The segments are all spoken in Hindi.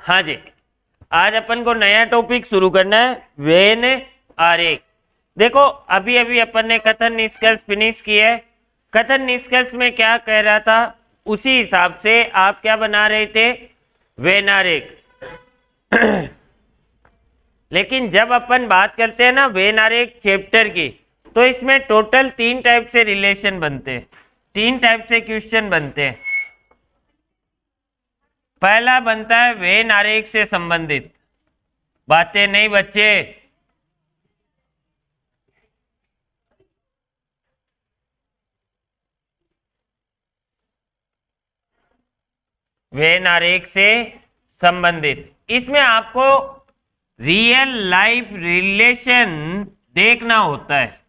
हाँ जी, आज अपन को नया टॉपिक शुरू करना है, वेन आरेख। देखो, अभी अभी अपन ने कथन निष्कर्ष फिनिश किया है। कथन निष्कर्ष में क्या कह रहा था, उसी हिसाब से आप क्या बना रहे थे, वेन आरेख। लेकिन जब अपन बात करते हैं ना वेन आरेख चैप्टर की, तो इसमें टोटल 3 टाइप से रिलेशन बनते हैं, 3 टाइप से क्वेश्चन बनते हैं। पहला बनता है वेन आरेख से संबंधित बातें। नहीं बच्चे, वेन आरेख से संबंधित, इसमें आपको रियल लाइफ रिलेशन देखना होता है।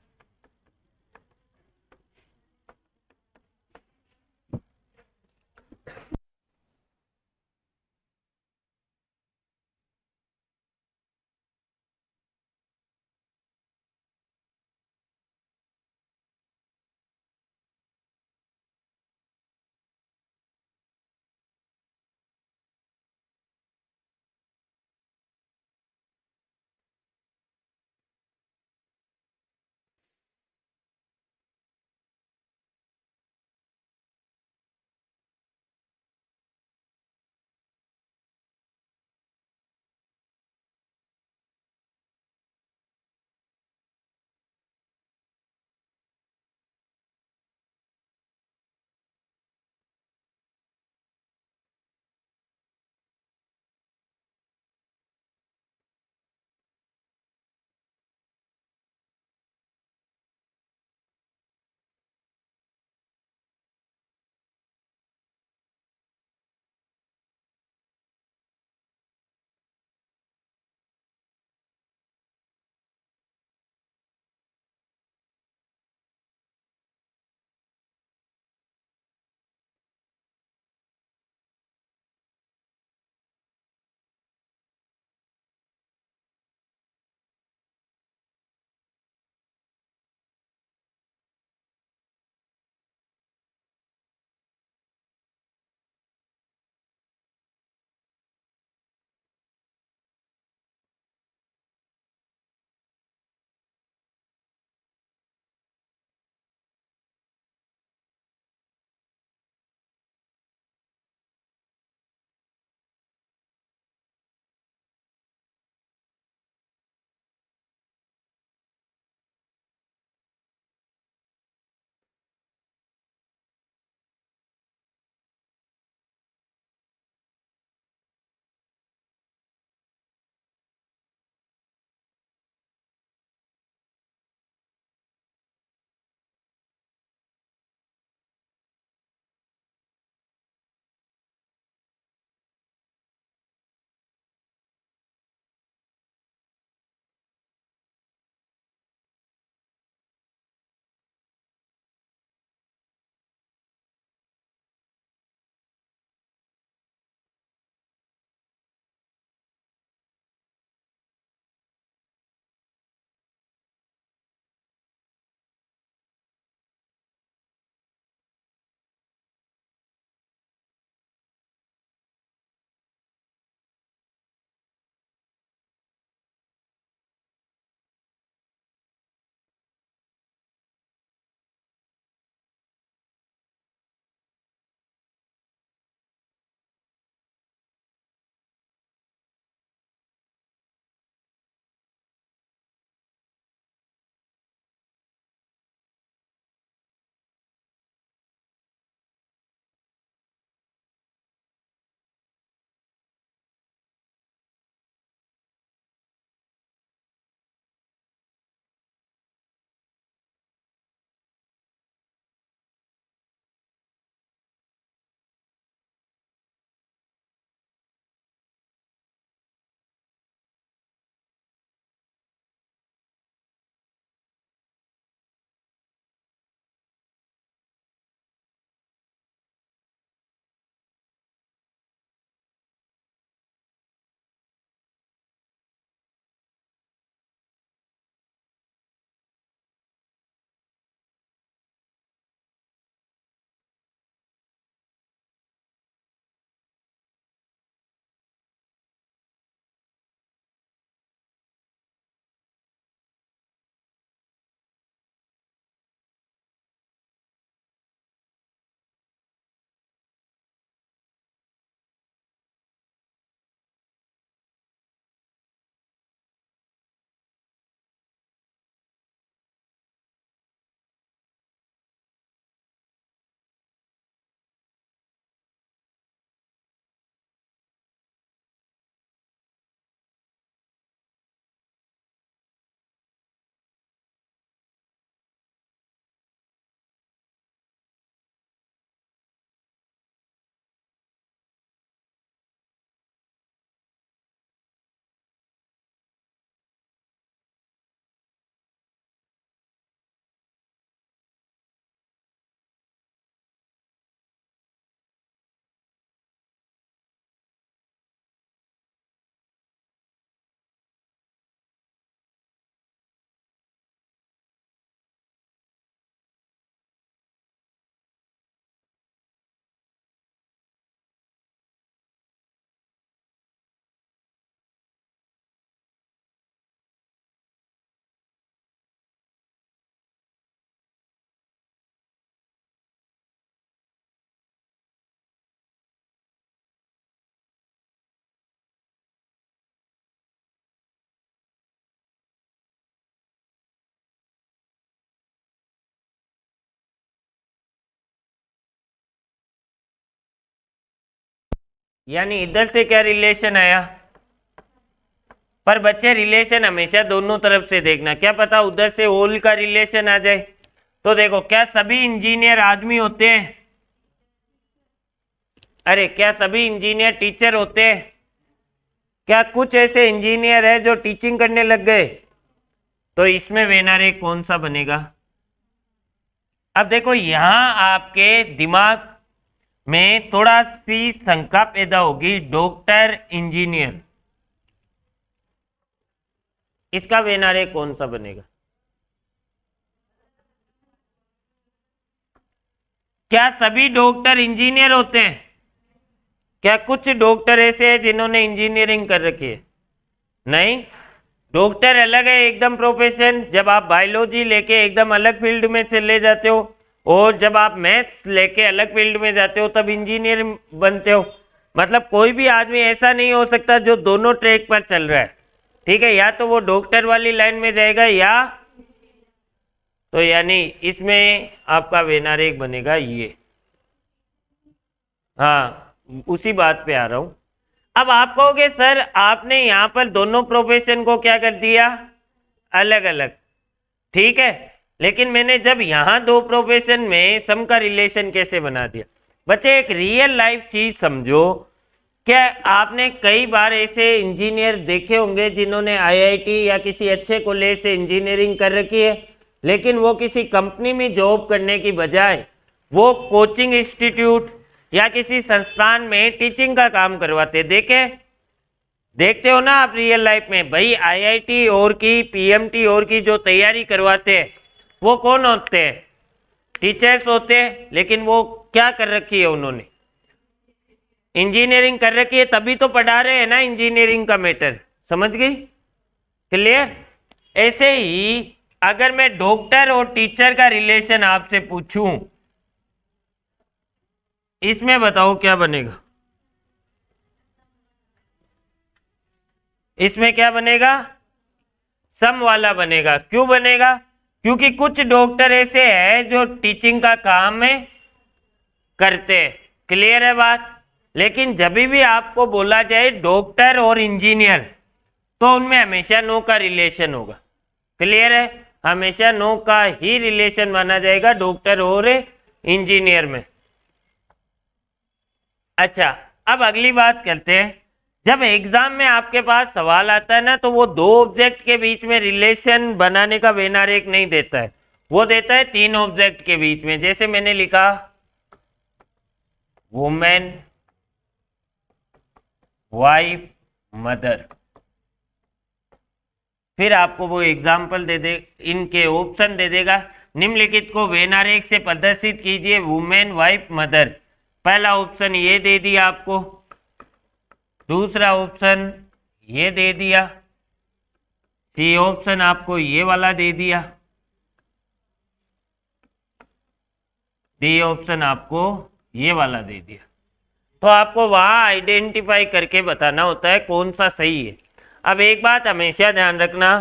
यानी इधर से क्या रिलेशन आया, पर बच्चे रिलेशन हमेशा दोनों तरफ से देखना, क्या पता उधर से होल का रिलेशन आ जाए। तो देखो, क्या सभी इंजीनियर आदमी होते हैं? अरे क्या सभी इंजीनियर टीचर होते हैं? क्या कुछ ऐसे इंजीनियर है जो टीचिंग करने लग गए? तो इसमें वेनारे कौन सा बनेगा? अब देखो, यहां आपके दिमाग में थोड़ा सी शंका पैदा होगी, डॉक्टर इंजीनियर, इसका वेनारे कौन सा बनेगा? क्या सभी डॉक्टर इंजीनियर होते हैं? क्या कुछ डॉक्टर ऐसे हैं जिन्होंने इंजीनियरिंग कर रखी है? नहीं, डॉक्टर अलग है एकदम प्रोफेशन। जब आप बायोलॉजी लेके एकदम अलग फील्ड में चले जाते हो, और जब आप मैथ्स लेके अलग फील्ड में जाते हो, तब इंजीनियर बनते हो। मतलब कोई भी आदमी ऐसा नहीं हो सकता जो दोनों ट्रैक पर चल रहा है, ठीक है? या तो वो डॉक्टर वाली लाइन में जाएगा, या तो यानी इसमें आपका वेनारेक बनेगा ये। हाँ, उसी बात पे आ रहा हूं। अब आप कहोगे सर आपने यहां पर दोनों प्रोफेशन को क्या कर दिया, अलग अलग, ठीक है, लेकिन मैंने जब यहां दो प्रोफेशन में सम का रिलेशन कैसे बना दिया? बच्चे एक रियल लाइफ चीज समझो। क्या आपने कई बार ऐसे इंजीनियर देखे होंगे जिन्होंने आईआईटी या किसी अच्छे कॉलेज से इंजीनियरिंग कर रखी है, लेकिन वो किसी कंपनी में जॉब करने की बजाय वो कोचिंग इंस्टीट्यूट या किसी संस्थान में टीचिंग का काम करवाते? देखते हो ना आप रियल लाइफ में? भाई आईआईटी और की, पीएमटी और की जो तैयारी करवाते हैं वो कौन होते हैं? टीचर्स होते हैं। लेकिन वो क्या कर रखी है उन्होंने? इंजीनियरिंग कर रखी है, तभी तो पढ़ा रहे हैं ना इंजीनियरिंग का मैटर। समझ गई? क्लियर? ऐसे ही अगर मैं डॉक्टर और टीचर का रिलेशन आपसे पूछूं, इसमें बताओ क्या बनेगा? इसमें क्या बनेगा? सम वाला बनेगा। क्यों बनेगा? क्योंकि कुछ डॉक्टर ऐसे हैं जो टीचिंग का काम करते हैं। क्लियर है बात? लेकिन जब भी आपको बोला जाए डॉक्टर और इंजीनियर, तो उनमें हमेशा नो का रिलेशन होगा। क्लियर है? हमेशा नो का ही रिलेशन माना जाएगा डॉक्टर और इंजीनियर में। अच्छा, अब अगली बात करते हैं। जब एग्जाम में आपके पास सवाल आता है ना, तो वो दो ऑब्जेक्ट के बीच में रिलेशन बनाने का वेनारेक नहीं देता है, वो देता है तीन ऑब्जेक्ट के बीच में। जैसे मैंने लिखा वुमेन, वाइफ, मदर। फिर आपको वो एग्जाम्पल दे दे, इनके ऑप्शन दे देगा, निम्नलिखित को वेनारेक से प्रदर्शित कीजिए, वुमेन, वाइफ, मदर। पहला ऑप्शन ये दे दिया आपको, दूसरा ऑप्शन ये दे दिया, सी ऑप्शन आपको ये वाला दे दिया, डी ऑप्शन आपको ये वाला दे दिया। तो आपको वहां आइडेंटिफाई करके बताना होता है कौन सा सही है। अब एक बात हमेशा ध्यान रखना,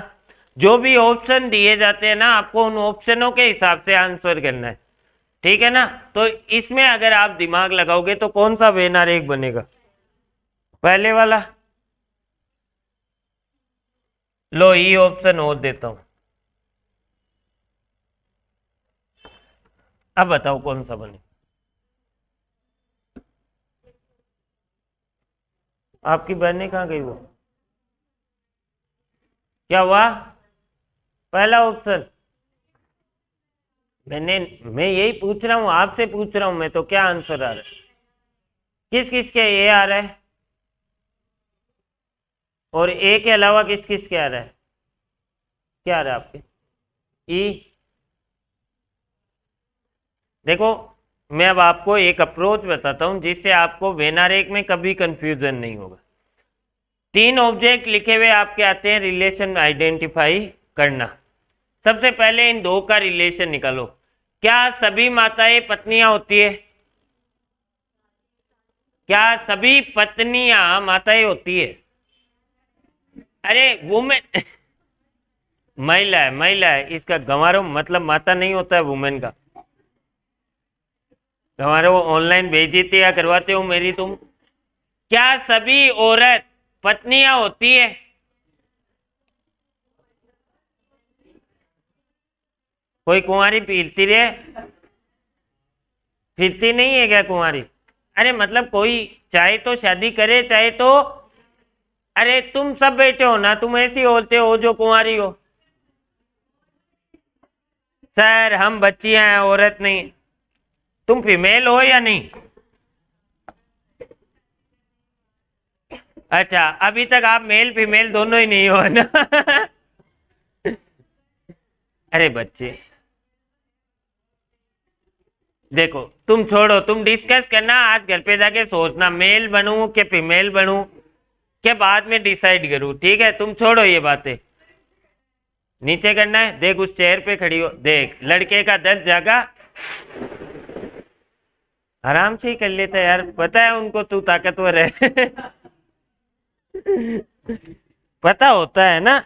जो भी ऑप्शन दिए जाते हैं ना, आपको उन ऑप्शनों के हिसाब से आंसर करना है, ठीक है ना? तो इसमें अगर आप दिमाग लगाओगे तो कौन सा वेनारेक बनेगा? पहले वाला। लो ई ऑप्शन और देता हूं, अब बताओ कौन सा बने? आपकी बहनें कहाँ गई? वो क्या हुआ? पहला ऑप्शन। मैं यही पूछ रहा हूं, आपसे पूछ रहा हूं मैं, तो क्या आंसर आ रहा है? किस किस के ये आ रहा है, और ए के अलावा किस किस के आ रहा है? क्या आ रहा है आपके? ई। देखो, मैं अब आपको एक अप्रोच बताता हूं जिससे आपको वेनारेक में कभी कंफ्यूजन नहीं होगा। तीन ऑब्जेक्ट लिखे हुए आपके आते हैं रिलेशन आइडेंटिफाई करना। सबसे पहले इन दो का रिलेशन निकालो। क्या सभी माताएं पत्नियां होती है? क्या सभी पत्नियां माताएं होती है? अरे वुमेन महिला है, महिला है, इसका गंवारो मतलब माता नहीं होता है वुमेन का। गंवारो ऑनलाइन बेइज्जती या करवाते हो मेरी तुम? क्या सभी औरत पत्नियां होती है? कोई कुंवारी फिरती रहे? फिरती नहीं है क्या कुंवारी? अरे मतलब कोई चाहे तो शादी करे, चाहे तो। अरे तुम सब बैठे हो ना, तुम ऐसी होते हो जो कुंवारी हो। सर हम बच्चियां हैं, औरत नहीं। तुम फीमेल हो या नहीं? अच्छा, अभी तक आप मेल फीमेल दोनों ही नहीं हो ना? अरे बच्चे, देखो तुम छोड़ो, तुम डिस्कस करना आज घर पे जाके, सोचना मेल बनूं कि फीमेल बनूं, के बाद में डिसाइड करूं, ठीक है? तुम छोड़ो ये बातें। नीचे करना है, देख उस चेयर पे खड़ी हो, देख लड़के का दर्द जागा। आराम से ही कर लेता है यार, पता है उनको तू ताकतवर है। पता होता है ना।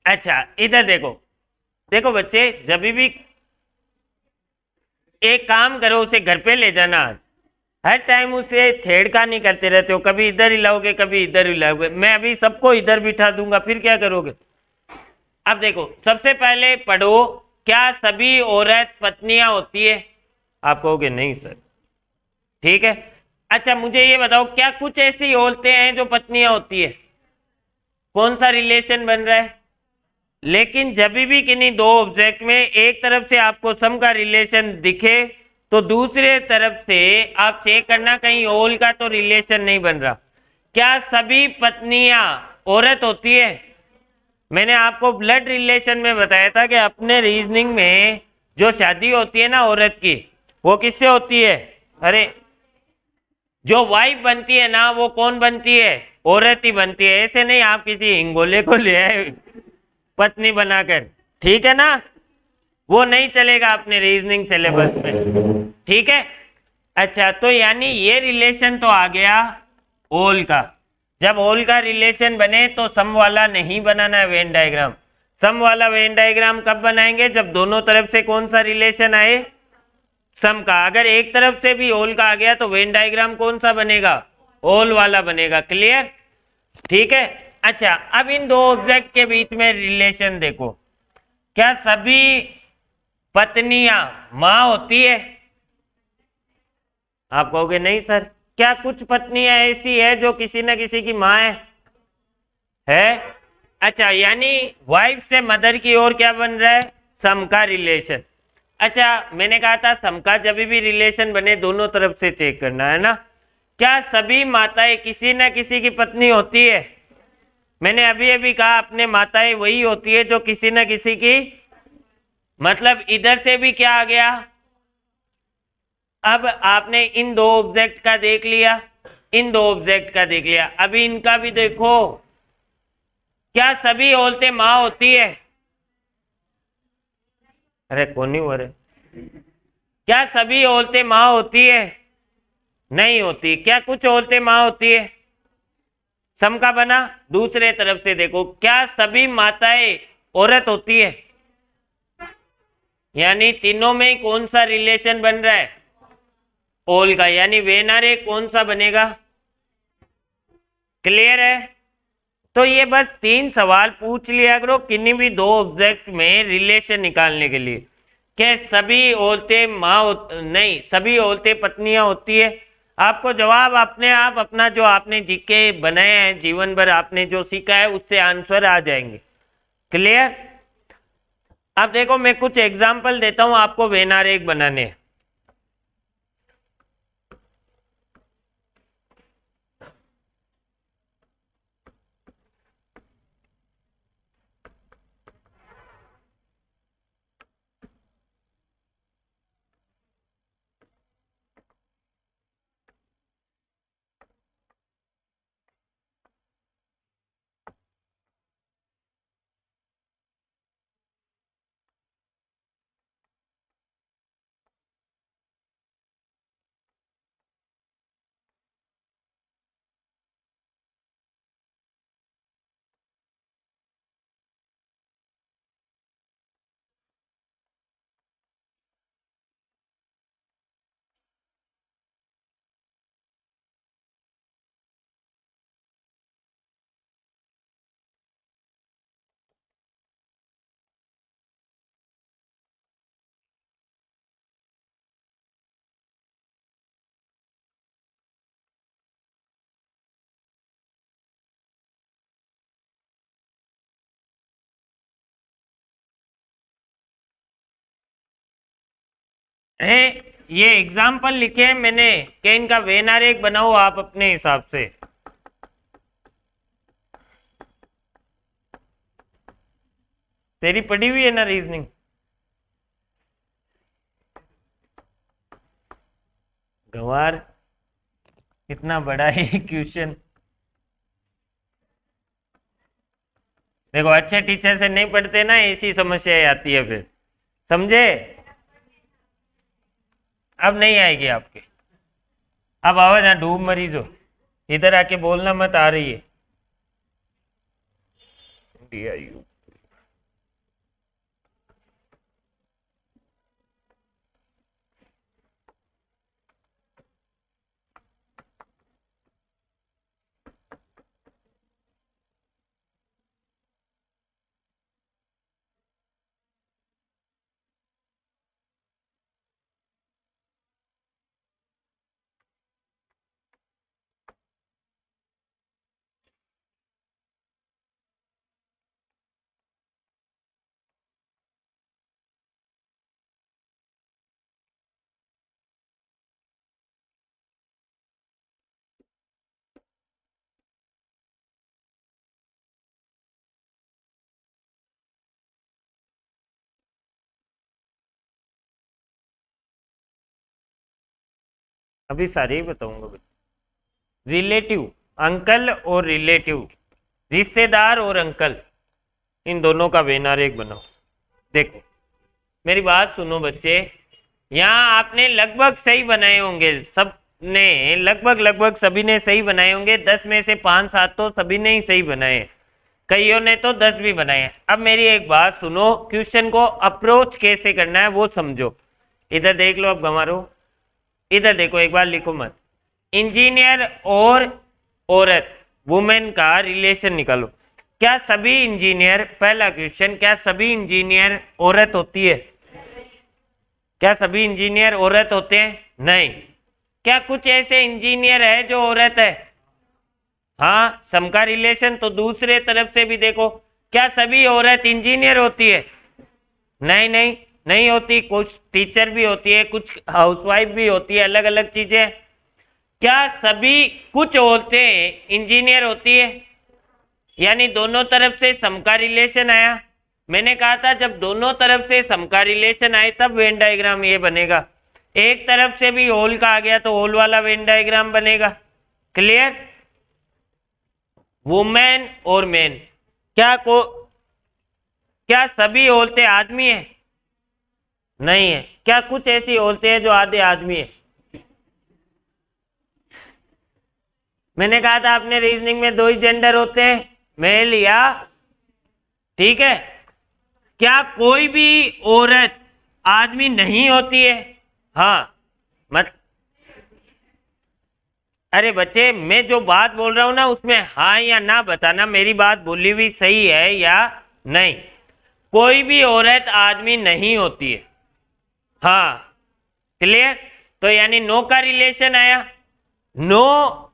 अच्छा इधर देखो, देखो बच्चे, जब भी एक काम करो, उसे घर पे ले जाना। हर टाइम उसे छेड़खानी करते रहते हो, कभी इधर हिलाओगे कभी इधर हिलाओगे, मैं अभी सबको इधर बिठा दूंगा, फिर क्या करोगे? अब देखो, सबसे पहले पढ़ो, क्या सभी औरत पत्नियां होती है? आप कहोगे नहीं सर। ठीक है। अच्छा मुझे ये बताओ, क्या कुछ ऐसी औरतें हैं जो पत्नियां होती है? कौन सा रिलेशन बन रहा है? लेकिन जब भी किन्हीं दो ऑब्जेक्ट में एक तरफ से आपको सम का रिलेशन दिखे, तो दूसरे तरफ से आप चेक करना कहीं ओल का तो रिलेशन नहीं बन रहा। क्या सभी पत्नियां औरत होती है? मैंने आपको ब्लड रिलेशन में बताया था कि अपने रीजनिंग में जो शादी होती है ना औरत की, वो किससे होती है? अरे जो वाइफ बनती है ना, वो कौन बनती है? औरत ही बनती है। ऐसे नहीं आप किसी हिंगोले को ले आए पत्नी बनाकर, ठीक है ना? वो नहीं चलेगा अपने रीजनिंग सिलेबस में, ठीक है? अच्छा तो यानी ये रिलेशन तो आ गया ओल का। जब ओल का रिलेशन बने तो सम वाला नहीं बनाना है वेन डायग्राम। सम वाला वेन डायग्राम कब बनाएंगे? जब दोनों तरफ से कौन सा रिलेशन आए? सम का। अगर एक तरफ से भी ओल का आ गया तो वेन डायग्राम कौन सा बनेगा? ओल वाला बनेगा। क्लियर? ठीक है। अच्छा अब इन दो ऑब्जेक्ट के बीच में रिलेशन देखो, क्या सभी पत्नियां मां होती है? आप कहोगे नहीं सर। क्या कुछ पत्नियां ऐसी है जो किसी न किसी की मां है? अच्छा यानी वाइफ से मदर की ओर क्या बन रहा है? सम का रिलेशन। अच्छा मैंने कहा था सम का जब भी रिलेशन बने दोनों तरफ से चेक करना है ना। क्या सभी माताएं किसी न किसी की पत्नी होती है? मैंने अभी अभी कहा अपने माताएं वही होती है जो किसी न किसी की, मतलब इधर से भी क्या आ गया? अब आपने इन दो ऑब्जेक्ट का देख लिया, इन दो ऑब्जेक्ट का देख लिया, अभी इनका भी देखो। क्या सभी औरतें मां होती है? अरे कौन नहीं हो रहे? क्या सभी औरतें मां होती है? नहीं होती। क्या कुछ औरतें मां होती है? सम का बना। दूसरे तरफ से देखो, क्या सभी माताएं औरत होती है? यानी तीनों में कौन सा रिलेशन बन रहा है? ओल का। यानी वेनारे कौन सा बनेगा? क्लियर है? तो ये बस तीन सवाल पूछ लिया करो किन्हीं भी दो ऑब्जेक्ट में रिलेशन निकालने के लिए, कि सभी औरतें नहीं, सभी औरतें पत्नियां होती है। आपको जवाब अपने आप, अपना जो आपने जीके बनाए हैं जीवन भर आपने जो सीखा है उससे आंसर आ जाएंगे। क्लियर? अब देखो मैं कुछ एग्जाम्पल देता हूं आपको वेन आरेख बनाने। ये एग्जाम्पल लिखे हैं मैंने कि इनका वेन आरेख बनाओ आप अपने हिसाब से। तेरी पढ़ी हुई है ना रीजनिंग? गंवार, इतना बड़ा ही क्वेश्चन। देखो अच्छे टीचर से नहीं पढ़ते ना, ऐसी समस्या आती है फिर, समझे? अब नहीं आएगी आपके। अब आवाज ना डूब मरीज हो, इधर आके बोलना मत, आ रही है। अभी सारे ही बताऊंगा। रिलेटिव, अंकल और रिलेटिव, रिश्तेदार और अंकल, इन दोनों का वेन आरेख बनाओ। देखो मेरी बात सुनो बच्चे, यहाँ आपने लगभग सही बनाए होंगे, सब ने लगभग सभी ने सही बनाए होंगे। 10 में से 5-7 तो सभी ने ही सही बनाए, कईयों ने तो 10 भी बनाए। अब मेरी एक बात सुनो, क्वेश्चन को अप्रोच कैसे करना है वो समझो। इधर देख लो, अब गंवारो इधर देखो, एक बार लिखो मत। इंजीनियर और औरत, वुमेन का रिलेशन निकालो। क्या सभी इंजीनियर, पहला क्वेश्चन, क्या सभी इंजीनियर औरत होती है? क्या सभी इंजीनियर औरत होते हैं? नहीं। क्या कुछ ऐसे इंजीनियर है जो औरत है? हाँ, सम का रिलेशन। तो दूसरे तरफ से भी देखो, क्या सभी औरत इंजीनियर होती है? नहीं नहीं, नहीं होती। कुछ टीचर भी होती है, कुछ हाउसवाइफ भी होती है, अलग अलग चीजें। क्या सभी, कुछ औरतें इंजीनियर होती है? यानी दोनों तरफ से सम का रिलेशन आया। मैंने कहा था जब दोनों तरफ से सम का रिलेशन आए तब वेन डायग्राम ये बनेगा। एक तरफ से भी होल का आ गया तो होल वाला वेन डायग्राम बनेगा। क्लियर? वुमेन और मैन, क्या सभी औरतें आदमी है? नहीं है। क्या कुछ ऐसी औरतें हैं जो आधे आदमी है? मैंने कहा था अपने रीजनिंग में 2 ही जेंडर होते हैं, मेल या, ठीक है। क्या कोई भी औरत आदमी नहीं होती है? हाँ मत, अरे बच्चे मैं जो बात बोल रहा हूं ना उसमें हाँ या ना बताना, मेरी बात बोली हुई सही है या नहीं। कोई भी औरत आदमी नहीं होती है। हाँ क्लियर? तो यानी नो का रिलेशन आया। नो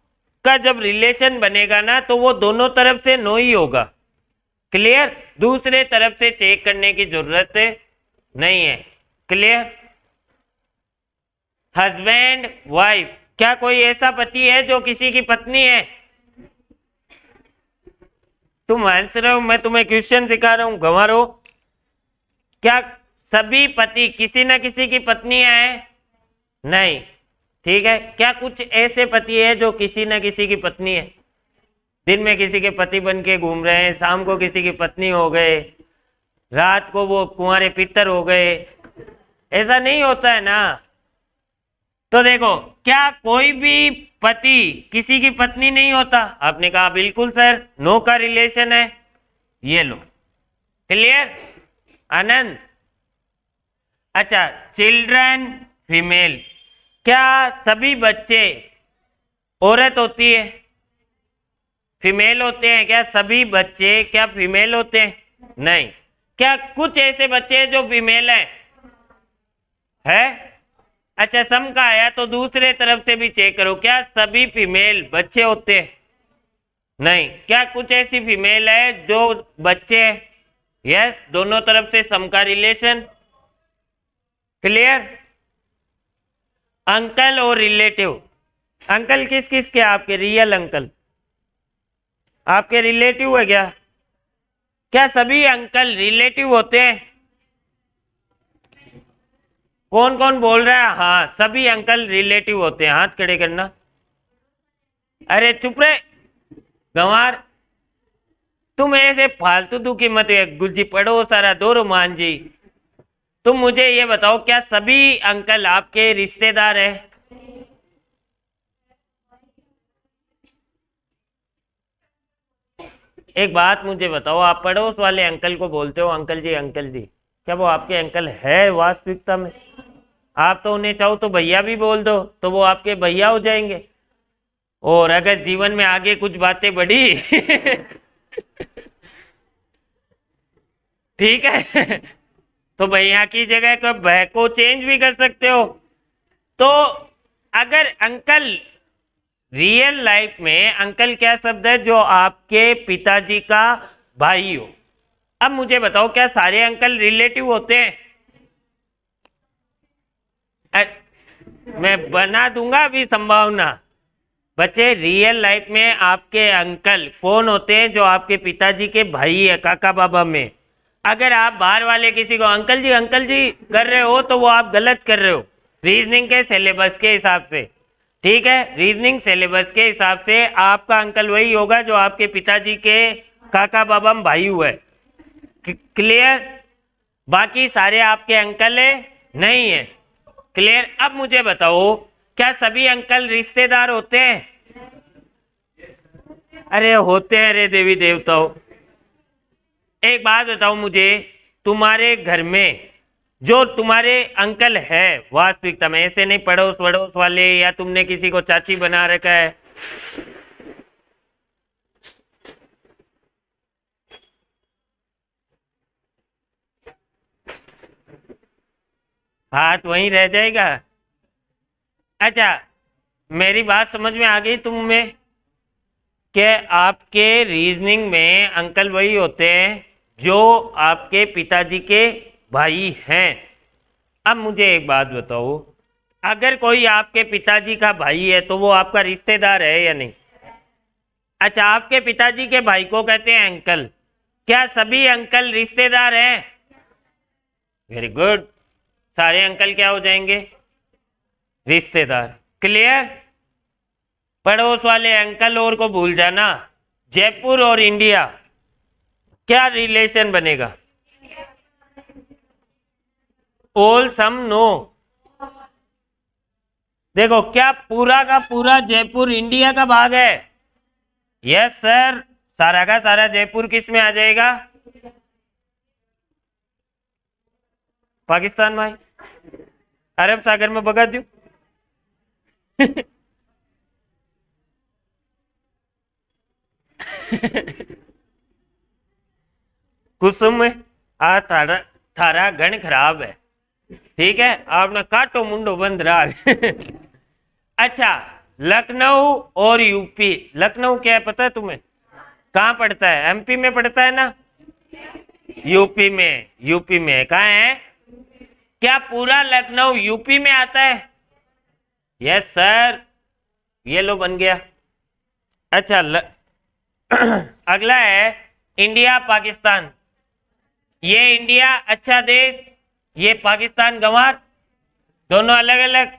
का जब रिलेशन बनेगा ना तो वो दोनों तरफ से नो ही होगा। क्लियर? दूसरे तरफ से चेक करने की जरूरत नहीं है। क्लियर? हस्बैंड वाइफ, क्या कोई ऐसा पति है जो किसी की पत्नी है? तुम हंस रहे हो, मैं तुम्हें क्वेश्चन सिखा रहा हूं, गंवारो। क्या सभी पति किसी न किसी की पत्नी है? नहीं। ठीक है। क्या कुछ ऐसे पति है जो किसी न किसी की पत्नी है? दिन में किसी के पति बन के घूम रहे हैं, शाम को किसी की पत्नी हो गए, रात को वो कुंवारे पितर हो गए। ऐसा नहीं होता है ना। तो देखो, क्या कोई भी पति किसी की पत्नी नहीं होता? आपने कहा बिल्कुल सर, नो का रिलेशन है। ये लो, क्लियर आनंद? अच्छा, चिल्ड्रन फीमेल, क्या सभी बच्चे औरत होती है? फीमेल होते हैं? क्या सभी बच्चे क्या फीमेल होते हैं? नहीं। क्या कुछ ऐसे बच्चे हैं जो फीमेल हैं? है? अच्छा, सम का आया तो दूसरे तरफ से भी चेक करो, क्या सभी फीमेल बच्चे होते हैं? नहीं। क्या कुछ ऐसी फीमेल है जो बच्चे हैं? यस, दोनों तरफ से सम का रिलेशन। क्लियर? अंकल और रिलेटिव। अंकल किस किस के? आपके रियल अंकल आपके रिलेटिव है क्या? क्या सभी अंकल रिलेटिव होते हैं? कौन कौन बोल रहा है? हाँ, सभी अंकल रिलेटिव होते हैं, हाथ खड़े करना। अरे चुप रहे गंवार, तुम ऐसे फालतू दुखी मत है। गुरुजी पढ़ो सारा दो रोमान जी। तुम मुझे ये बताओ, क्या सभी अंकल आपके रिश्तेदार हैं? एक बात मुझे बताओ, आप पड़ोस वाले अंकल को बोलते हो अंकल जी अंकल जी, क्या वो आपके अंकल है वास्तविकता में? आप तो उन्हें चाहो तो भैया भी बोल दो, तो वो आपके भैया हो जाएंगे। और अगर जीवन में आगे कुछ बातें बढ़ी ठीक है तो भैया की जगह को भै को चेंज भी कर सकते हो। तो अगर अंकल रियल लाइफ में, अंकल क्या शब्द है? जो आपके पिताजी का भाई हो। अब मुझे बताओ, क्या सारे अंकल रिलेटिव होते हैं? मैं बना दूंगा अभी संभावना। बच्चे, रियल लाइफ में आपके अंकल कौन होते हैं? जो आपके पिताजी के भाई है, काका बाबा में। अगर आप बाहर वाले किसी को अंकल जी कर रहे हो, तो वो आप गलत कर रहे हो रीजनिंग के सिलेबस के हिसाब से। ठीक है, रीजनिंग सिलेबस के हिसाब से आपका अंकल वही होगा जो आपके पिताजी के काका बाबा में भाई हुआ है। क्लियर? बाकी सारे आपके अंकल है नहीं है। क्लियर? अब मुझे बताओ, क्या सभी अंकल रिश्तेदार होते हैं? अरे होते हैं रे देवी देवताओं। एक बात बताओ मुझे, तुम्हारे घर में जो तुम्हारे अंकल है वास्तविकता में, ऐसे नहीं पड़ोस वड़ोस वाले, या तुमने किसी को चाची बना रखा है? हाथ वहीं रह जाएगा। अच्छा, मेरी बात समझ में आ गई तुम्हें? कि आपके रीजनिंग में अंकल वही होते हैं जो आपके पिताजी के भाई हैं। अब मुझे एक बात बताओ, अगर कोई आपके पिताजी का भाई है तो वो आपका रिश्तेदार है या नहीं? अच्छा, आपके पिताजी के भाई को कहते हैं अंकल। क्या सभी अंकल रिश्तेदार हैं? वेरी गुड, सारे अंकल क्या हो जाएंगे? रिश्तेदार। क्लियर? पड़ोस वाले अंकल और को भूल जाना। जयपुर और इंडिया, क्या रिलेशन बनेगा? ऑल सम नो। देखो, क्या पूरा का पूरा जयपुर इंडिया का भाग है? यस सर, सारा का सारा जयपुर किस में आ जाएगा? पाकिस्तान में। अरब सागर में भगा दू कुसुम में आ थारा थारा गण खराब है। ठीक है, आपने काटो मुंडो बंद रहा अच्छा, लखनऊ और यूपी। लखनऊ क्या है पता है तुम्हें? कहाँ पड़ता है? एमपी में पड़ता है ना? यूपी में। यूपी में कहाँ है? क्या पूरा लखनऊ यूपी में आता है? यस सर, ये लो बन गया। अच्छा अगला है इंडिया पाकिस्तान। ये इंडिया अच्छा देश, ये पाकिस्तान गंवार, दोनों अलग अलग।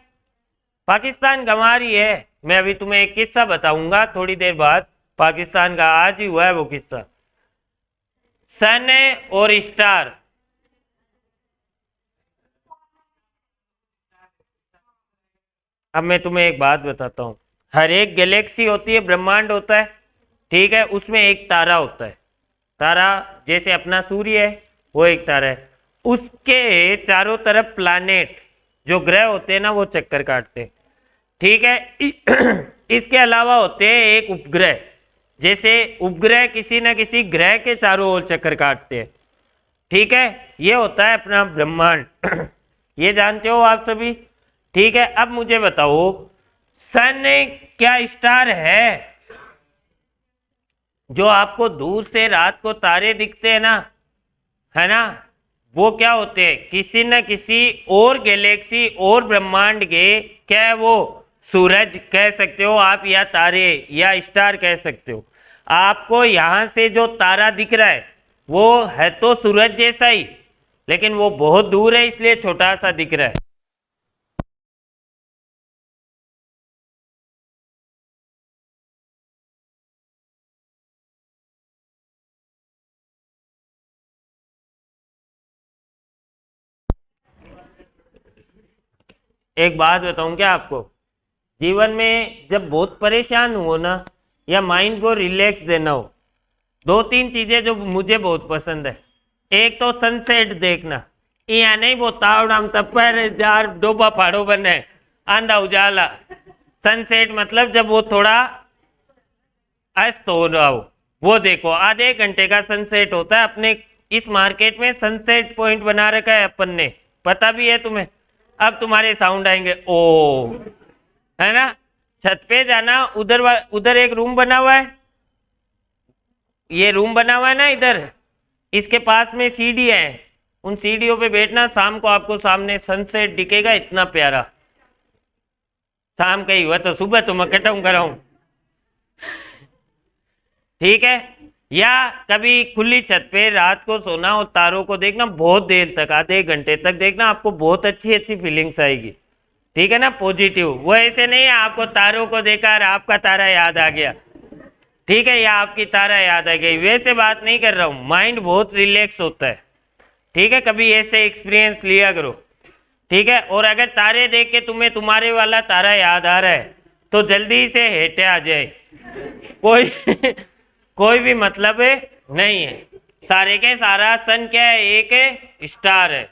पाकिस्तान गंवार ही है। मैं अभी तुम्हें एक किस्सा बताऊंगा थोड़ी देर बाद, पाकिस्तान का आज ही हुआ है वो किस्सा। सन और स्टार। अब मैं तुम्हें एक बात बताता हूँ, हर एक गैलेक्सी होती है, ब्रह्मांड होता है। ठीक है, उसमें एक तारा होता है। तारा जैसे अपना सूर्य है, वो एक तारा है। उसके चारों तरफ प्लैनेट जो ग्रह होते हैं ना, वो चक्कर काटते हैं। ठीक है इसके अलावा होते हैं एक उपग्रह। जैसे उपग्रह किसी न किसी ग्रह के चारों ओर चक्कर काटते हैं। ठीक है, ये होता है अपना ब्रह्मांड ये जानते हो आप सभी? ठीक है, अब मुझे बताओ, सन क्या स्टार है? जो आपको दूर से रात को तारे दिखते हैं ना, है ना, वो क्या होते हैं, किसी न किसी और गैलेक्सी और ब्रह्मांड के, क्या है वो, सूरज कह सकते हो आप, या तारे या स्टार कह सकते हो। आपको यहां से जो तारा दिख रहा है वो है तो सूरज जैसा ही, लेकिन वो बहुत दूर है इसलिए छोटा सा दिख रहा है। एक बात बताऊं क्या आपको, जीवन में जब बहुत परेशान हो ना, या माइंड को रिलैक्स देना हो, दो तीन चीजें जो मुझे बहुत पसंद है। एक तो सनसेट देखना, यहाँ नहीं वो तावड़ाम तपर जार डोबा फाड़ो बने, आंधा उजाला। सनसेट मतलब जब वो थोड़ा अस्त हो रहा हो, वो देखो। आधे घंटे का सनसेट होता है अपने इस मार्केट में, सनसेट पॉइंट बना रखा है अपन ने, पता भी है तुम्हें। अब तुम्हारे साउंड आएंगे ओ, है ना। छत पे जाना, उधर उधर एक रूम बना हुआ है, ये रूम बना हुआ है ना इधर, इसके पास में सीढ़ी है, उन सीढ़ियों पे बैठना, शाम को आपको सामने सनसेट दिखेगा, इतना प्यारा। शाम का ही हुआ तो सुबह तो मैं कटाऊं कराऊं, ठीक है। या कभी खुली छत पे रात को सोना और तारों को देखना, बहुत देर तक, आधे घंटे तक देखना, आपको बहुत अच्छी अच्छी फीलिंग्स आएगी, ठीक है ना, पॉजिटिव। वो ऐसे नहीं है आपको तारों को देखा और आपका तारा याद आ गया, ठीक है, या आपकी तारा याद आ गई, वैसे बात नहीं कर रहा हूं। माइंड बहुत रिलैक्स होता है, ठीक है, कभी ऐसे एक्सपीरियंस लिया करो, ठीक है। और अगर तारे देख के तुम्हें तुम्हारे वाला तारा याद आ रहा है तो जल्दी से हेटे आ जाए, कोई कोई भी मतलब है नहीं है, सारे के सारा सन क्या है, एक है, स्टार है।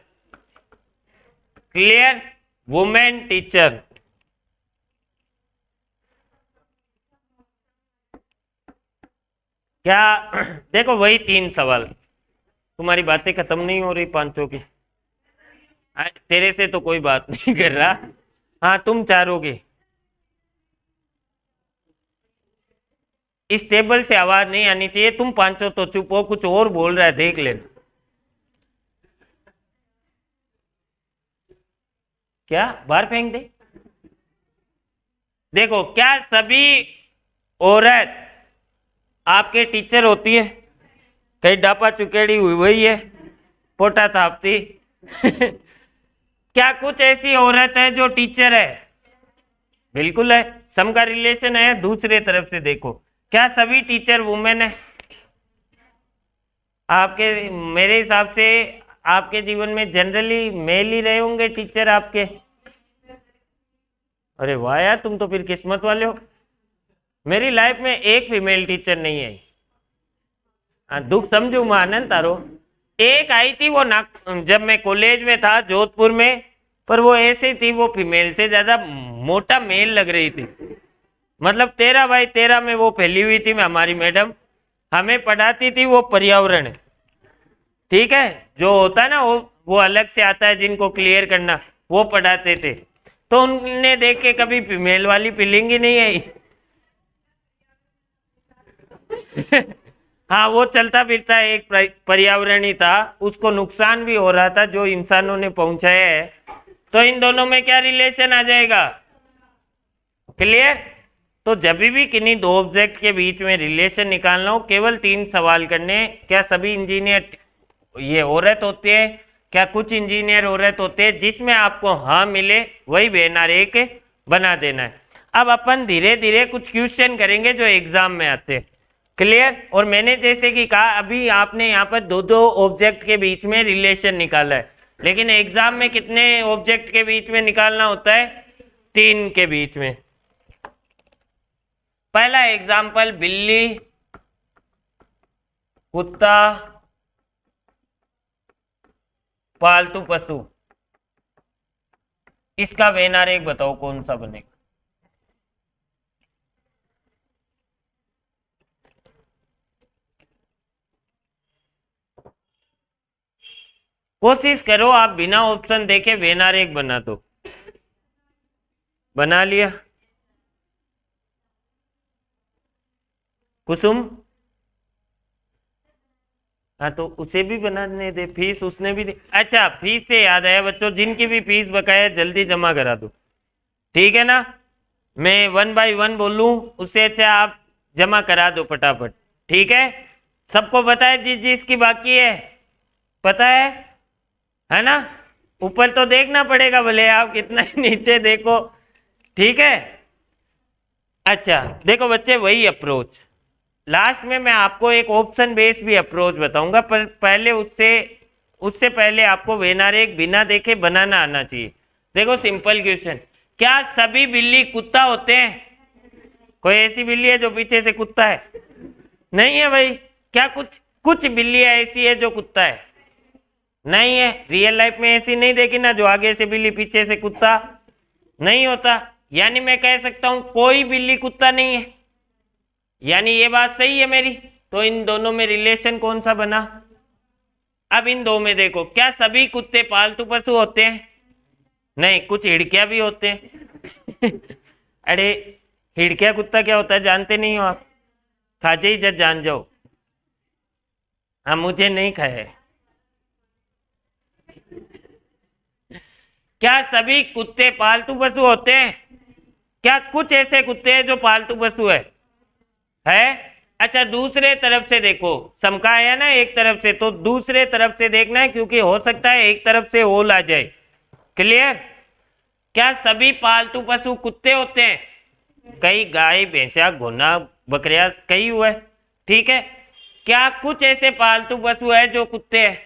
क्लियर। वुमेन टीचर, क्या देखो वही तीन सवाल, तुम्हारी बातें खत्म नहीं हो रही पांचों की। तेरे से तो कोई बात नहीं कर रहा। हाँ तुम चारों की, इस टेबल से आवाज नहीं आनी चाहिए। तुम पांचों तो चुप हो, कुछ और बोल रहा है, देख लेना। क्या बाहर फेंक दे। देखो, क्या सभी औरत आपके टीचर होती है? कहीं डापा चुकेड़ी हुई वही है, पोटा थापती क्या कुछ ऐसी औरत है जो टीचर है? बिल्कुल है। सम का रिलेशन है, दूसरे तरफ से देखो, क्या सभी टीचर वुमेन है? आपके, मेरे हिसाब से आपके जीवन में जनरली मेल ही रहे होंगे टीचर आपके। अरे वाह यार, तुम तो फिर किस्मत वाले हो। मेरी लाइफ में एक फीमेल टीचर नहीं है। हाँ, दुख समझू मैं आनंद तारो। एक आई थी वो ना, जब मैं कॉलेज में था जोधपुर में, पर वो ऐसी थी, वो फीमेल से ज्यादा मोटा मेल लग रही थी। मतलब 13 बाई 13 में वो फैली हुई थी। मैं, हमारी मैडम हमें पढ़ाती थी वो पर्यावरण, ठीक है, जो होता है ना वो अलग से आता है जिनको क्लियर करना, वो पढ़ाते थे। तो उन्हें देख के कभी फीमेल वाली फीलिंग ही नहीं आई हाँ, वो चलता फिरता एक पर्यावरण ही था, उसको नुकसान भी हो रहा था जो इंसानों ने पहुंचाया है। तो इन दोनों में क्या रिलेशन आ जाएगा? क्लियर। तो जब भी किन्हीं दो ऑब्जेक्ट के बीच में रिलेशन निकालना हो, केवल तीन सवाल करने। क्या सभी इंजीनियर ये औरत होते हैं? क्या कुछ इंजीनियर औरत होते हैं? जिसमें आपको हाँ मिले वही बेनार एक बना देना है। अब अपन धीरे धीरे कुछ क्वेश्चन करेंगे जो एग्जाम में आते हैं। क्लियर। और मैंने जैसे कि कहा, अभी आपने यहाँ पर दो दो ऑब्जेक्ट के बीच में रिलेशन निकाला है, लेकिन एग्जाम में कितने ऑब्जेक्ट के बीच में निकालना होता है? तीन के बीच में। पहला एग्जाम्पल, बिल्ली, कुत्ता, पालतू पशु। इसका वेनार एक बताओ कौन सा बनेगा? कोशिश करो आप बिना ऑप्शन देखे वेनार एक बना दो। बना लिया? कुसुम, हाँ तो उसे भी बनाने दे, फीस उसने भी दे। अच्छा फीस से याद आया बच्चों, जिनकी भी फीस बकाया जल्दी जमा करा दो, ठीक है ना। मैं 1 बाय 1 बोलूं उससे अच्छा आप जमा करा दो फटाफट, ठीक है। सबको पता है जिस जिसकी बाकी है, पता है ना। ऊपर तो देखना पड़ेगा, भले आप कितना ही नीचे देखो, ठीक है। अच्छा देखो बच्चे, वही अप्रोच लास्ट में मैं आपको एक ऑप्शन बेस्ड भी अप्रोच बताऊंगा, पर पहले उससे उससे पहले आपको वेनारेक बिना देखे बनाना आना चाहिए। देखो सिंपल क्वेश्चन, क्या सभी बिल्ली कुत्ता होते हैं? कोई ऐसी बिल्ली है जो पीछे से कुत्ता है? नहीं है भाई। क्या कुछ कुछ बिल्लियां ऐसी है जो कुत्ता है? नहीं है। रियल लाइफ में ऐसी नहीं देखी ना, जो आगे से बिल्ली पीछे से कुत्ता नहीं होता। यानी मैं कह सकता हूं कोई बिल्ली कुत्ता नहीं है, यानी ये बात सही है मेरी। तो इन दोनों में रिलेशन कौन सा बना? अब इन दो में देखो, क्या सभी कुत्ते पालतू पशु होते हैं? नहीं, कुछ हिड़किया भी होते हैं। अरे हिड़किया कुत्ता क्या होता है जानते नहीं हो आप? खाजे ही जब जान जाओ। हाँ मुझे नहीं खाया है। क्या सभी कुत्ते पालतू पशु होते हैं? क्या कुछ ऐसे कुत्ते हैं जो पालतू पशु है? अच्छा दूसरे तरफ से देखो, समका है ना एक तरफ से, तो दूसरे तरफ से देखना है, क्योंकि हो सकता है एक तरफ से होल आ जाए। क्लियर? क्या सभी पालतू पशु कुत्ते होते हैं? कई गाय भैंसा घोड़ा बकरिया कई हुए, ठीक है। क्या कुछ ऐसे पालतू पशु है जो कुत्ते हैं?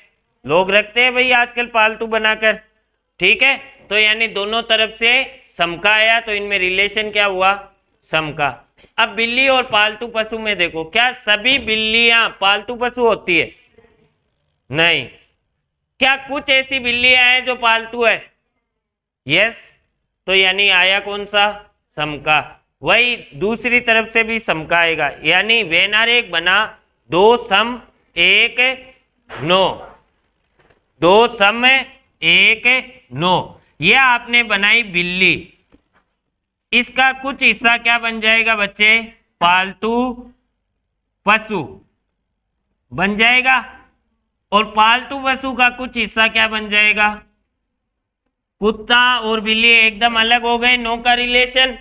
लोग रखते हैं भाई आजकल पालतू बनाकर, ठीक है। तो यानी दोनों तरफ से समका आया, तो इनमें रिलेशन क्या हुआ? समका। अब बिल्ली और पालतू पशु में देखो, क्या सभी बिल्लियां पालतू पशु होती है? नहीं। क्या कुछ ऐसी बिल्लियां हैं जो पालतू है? यस। तो यानी आया कौन सा? समका। वही दूसरी तरफ से भी समका आएगा, यानी वेन आर एक बना, दो सम एक नो, दो सम एक नो। ये आपने बनाई बिल्ली, इसका कुछ हिस्सा क्या बन जाएगा बच्चे? पालतू पशु बन जाएगा, और पालतू पशु का कुछ हिस्सा क्या बन जाएगा? कुत्ता और बिल्ली एकदम अलग हो गए, नो का रिलेशन,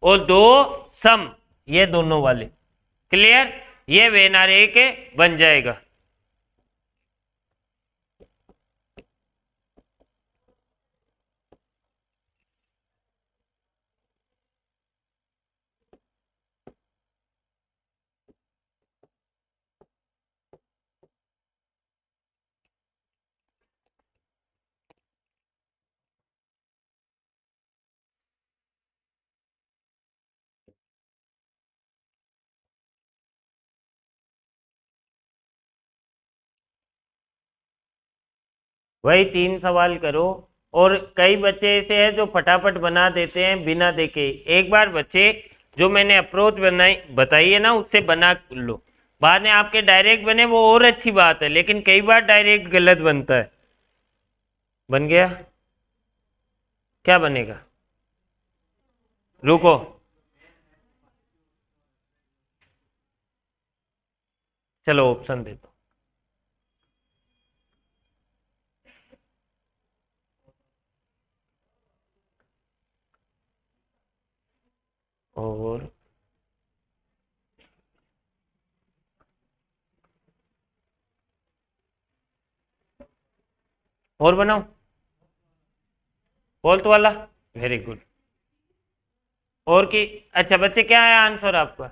और दो सम, ये दोनों वाले। क्लियर? ये वेनारे के बन जाएगा। वही 3 सवाल करो, और कई बच्चे ऐसे हैं जो फटाफट बना देते हैं बिना देखे। एक बार बच्चे जो मैंने अप्रोच बनाई बताई है ना, उससे बना लो। बाद में आपके डायरेक्ट बने वो और अच्छी बात है, लेकिन कई बार डायरेक्ट गलत बनता है। बन गया? क्या बनेगा? रुको, चलो ऑप्शन दे दो। और बनाओ, फोर्थ वाला। Very good. और की, अच्छा बच्चे क्या है आंसर आपका?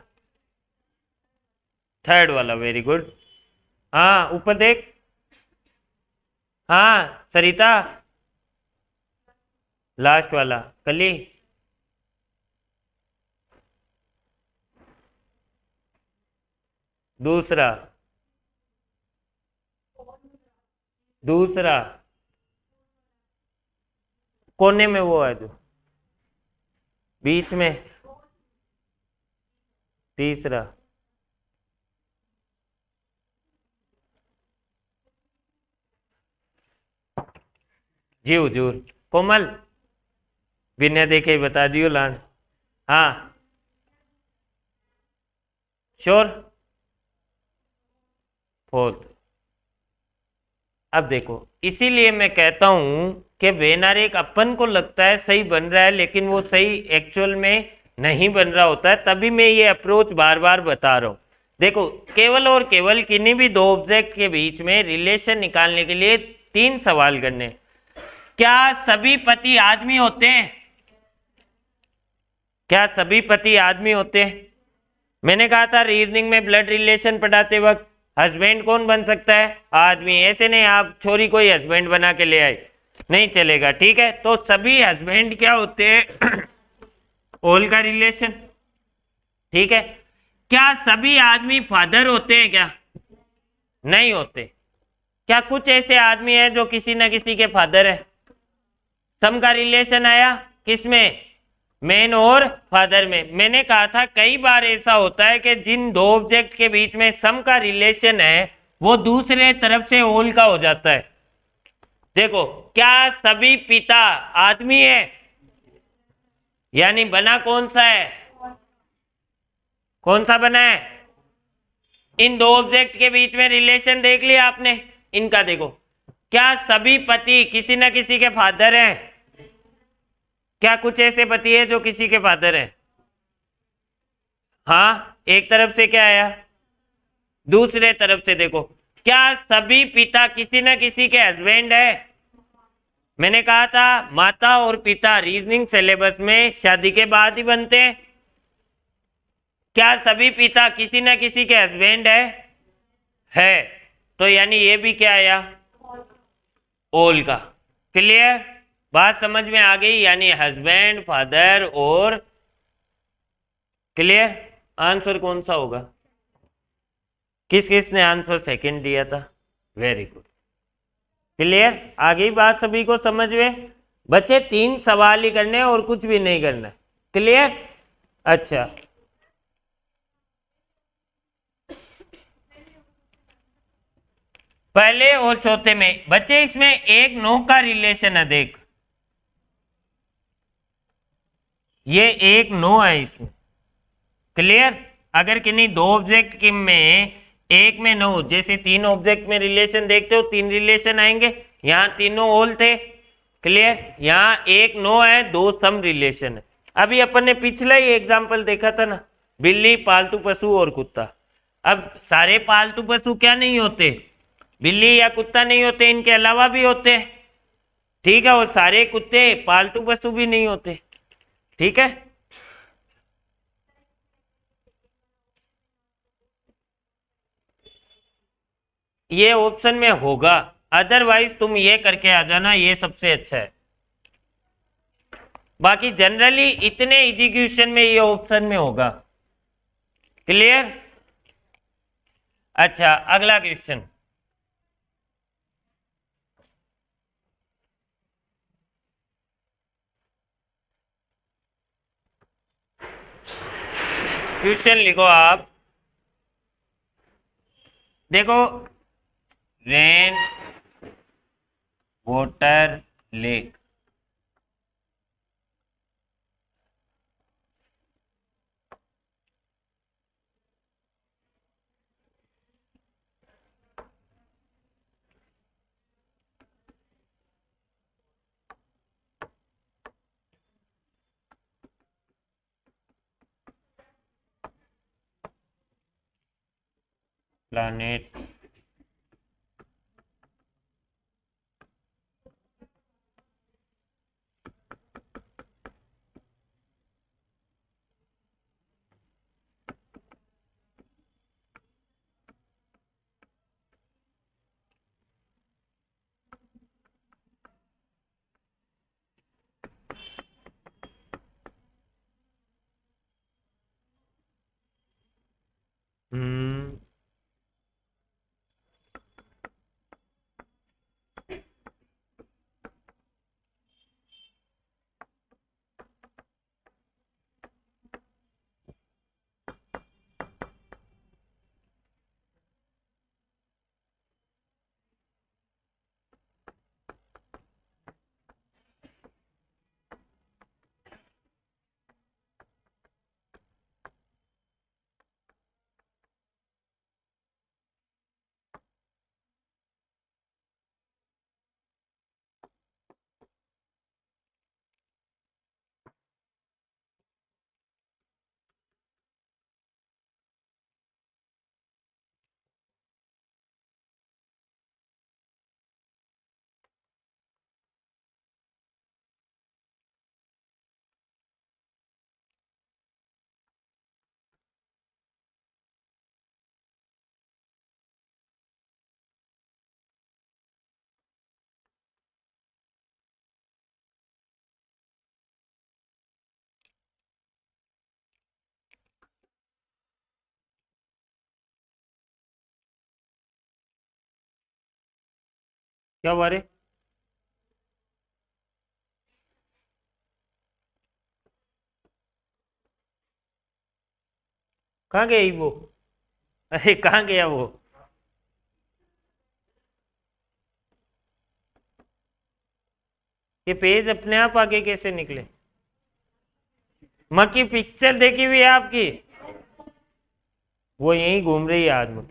थर्ड वाला, वेरी गुड। हाँ ऊपर देख। हाँ सरिता, लास्ट वाला कली। दूसरा, दूसरा कोने में वो है जो बीच में। तीसरा, जीव जूर कोमल, बिना देखे ही बता दियो लान। हाँ श्योर। फोर्थ। अब देखो, इसीलिए मैं कहता हूं कि वेन आर एक अपन को लगता है सही बन रहा है, लेकिन वो सही एक्चुअल में नहीं बन रहा होता है, तभी मैं ये अप्रोच बार बार बता रहा हूं। देखो, केवल और केवल किन्हीं भी दो ऑब्जेक्ट के बीच में रिलेशन निकालने के लिए 3 सवाल करने। क्या सभी पति आदमी होते हैं? क्या सभी पति आदमी होते हैं? मैंने कहा था रीजनिंग में ब्लड रिलेशन पढ़ाते वक्त हस्बैंड कौन बन सकता है? आदमी। ऐसे नहीं आप छोरी कोई हस्बैंड बना के ले आए, नहीं चलेगा। ठीक है, तो सभी हस्बैंड क्या होते हैं? ऑल का रिलेशन। ठीक है, क्या सभी आदमी फादर होते हैं? क्या नहीं होते? क्या कुछ ऐसे आदमी हैं जो किसी ना किसी के फादर है? सम का रिलेशन आया किसमें? मैन और फादर में। मैंने कहा था कई बार ऐसा होता है कि जिन दो ऑब्जेक्ट के बीच में सम का रिलेशन है वो दूसरे तरफ से ऑल का हो जाता है। देखो, क्या सभी पिता आदमी है? यानी बना कौन सा है? कौन सा बना है? इन दो ऑब्जेक्ट के बीच में रिलेशन देख लिया आपने, इनका देखो। क्या सभी पति किसी ना किसी के फादर हैं? क्या कुछ ऐसे पति है जो किसी के फादर हैं? हाँ, एक तरफ से क्या आया? दूसरे तरफ से देखो, क्या सभी पिता किसी ना किसी के हस्बैंड है? मैंने कहा था माता और पिता रीजनिंग सिलेबस में शादी के बाद ही बनते हैं। क्या सभी पिता किसी ना किसी के हस्बैंड है? तो यानी ये भी क्या आया? ऑल का। क्लियर? बात समझ में आ गई? यानी हस्बैंड, फादर और। क्लियर? आंसर कौन सा होगा? किस किस ने आंसर सेकंड दिया था? Very good. क्लियर? आ गई बात सभी को समझ में? बच्चे 3 सवाल ही करने और कुछ भी नहीं करना। क्लियर? अच्छा, पहले और चौथे में बच्चे इसमें 1-9 का रिलेशन है। देख, ये 1-9 है इसमें। क्लियर? अगर किन्हीं दो ऑब्जेक्ट के में एक में 9, जैसे 3 ऑब्जेक्ट में रिलेशन देखते हो 3 रिलेशन आएंगे, यहां तीनों ऑल थे। क्लियर? यहां 1-9 है, 2 सम रिलेशन है। अभी अपन ने पिछला ही एग्जाम्पल देखा था ना, बिल्ली, पालतू पशु और कुत्ता। अब सारे पालतू पशु क्या नहीं होते? बिल्ली या कुत्ता नहीं होते, इनके अलावा भी होते हैं। ठीक है, और सारे कुत्ते पालतू पशु भी नहीं होते। ठीक है, ये ऑप्शन में होगा, अदरवाइज तुम ये करके आ जाना, ये सबसे अच्छा है। बाकी जनरली इतने इजी क्वेश्चन में ये ऑप्शन में होगा। क्लियर? अच्छा, अगला क्वेश्चन। क्वेश्चन लिखो आप। देखो, रेन वाटर लेक। प्लानेट क्या हुआ रे? कहाँ गई वो? अरे कहाँ गया वो? ये पेज अपने आप आगे कैसे निकले? माँ की पिक्चर देखी हुई है आपकी? वो यहीं घूम रही है आज में।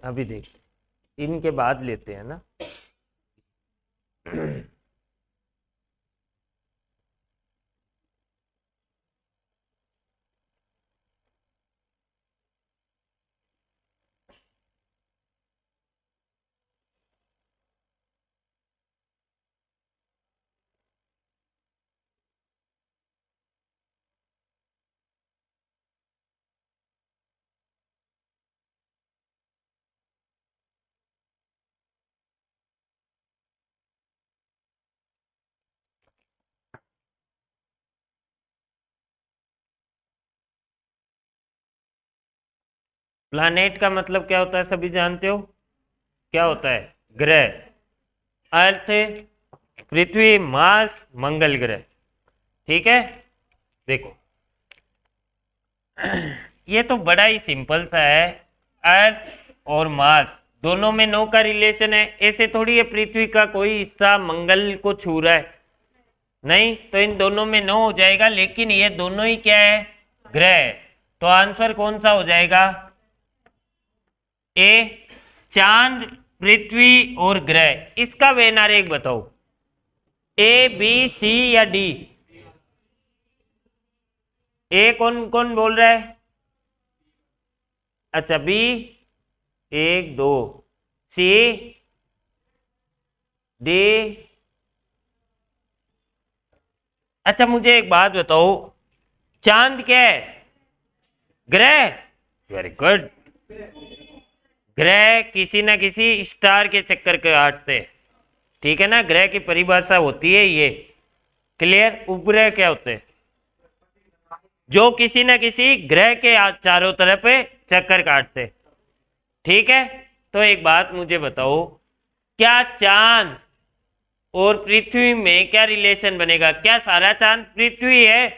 अभी देख, इनके बाद लेते हैं ना। प्लानेट का मतलब क्या होता है, सभी जानते हो? क्या होता है? ग्रह। अर्थ, पृथ्वी, मार्स, मंगल ग्रह। ठीक है, देखो ये तो बड़ा ही सिंपल सा है। अर्थ और मार्स दोनों में नो का रिलेशन है। ऐसे थोड़ी है पृथ्वी का कोई हिस्सा मंगल को छू रहा है, नहीं, तो इन दोनों में नो हो जाएगा। लेकिन ये दोनों ही क्या है? ग्रह है। तो आंसर कौन सा हो जाएगा? ए, चांद, पृथ्वी और ग्रह। इसका वेन आरेख बताओ, ए, बी, सी या डी? ए कौन कौन बोल रहा है? अच्छा, बी, एक दो, सी, डी। अच्छा मुझे एक बात बताओ, चांद क्या है? ग्रह। Very good. ग्रह किसी ना किसी स्टार के चक्कर काटते हैं, ठीक है ना। ग्रह की परिभाषा होती है ये, क्लियर। उपग्रह क्या होते हैं? जो किसी न किसी ग्रह के चारों तरफ चक्कर काटते, ठीक है। तो एक बात मुझे बताओ, क्या चांद और पृथ्वी में क्या रिलेशन बनेगा? क्या सारा चांद पृथ्वी है?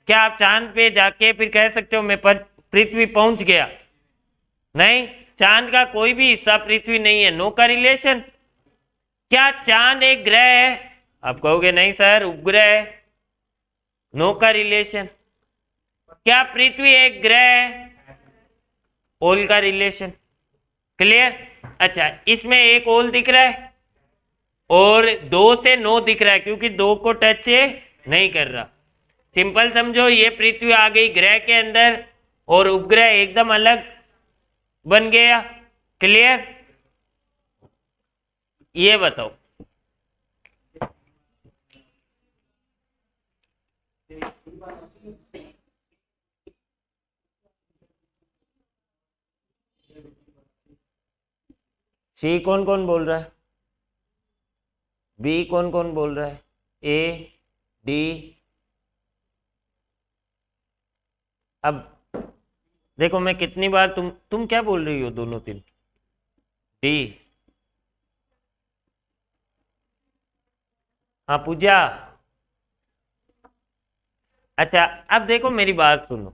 क्या आप चांद पे जाके फिर कह सकते हो मैं पृथ्वी पहुंच गया? नहीं, चांद का कोई भी हिस्सा पृथ्वी नहीं है, नो का रिलेशन। क्या चांद एक ग्रह है? आप कहोगे नहीं सर, उपग्रह है, नो का रिलेशन। क्या पृथ्वी एक ग्रह है? ओल का रिलेशन, क्लियर। अच्छा, इसमें एक ओल दिख रहा है और दो से नो दिख रहा है, क्योंकि दो को टच नहीं कर रहा। सिंपल समझो, ये पृथ्वी आ गई ग्रह के अंदर और उपग्रह एकदम अलग बन गया, क्लियर। ये बताओ, सी कौन कौन बोल रहा है? बी कौन कौन बोल रहा है? ए, डी। अब देखो मैं कितनी बार तुम क्या बोल रही हो दोनों तीन? डी। हाँ पूजा। अच्छा अब देखो मेरी बात सुनो,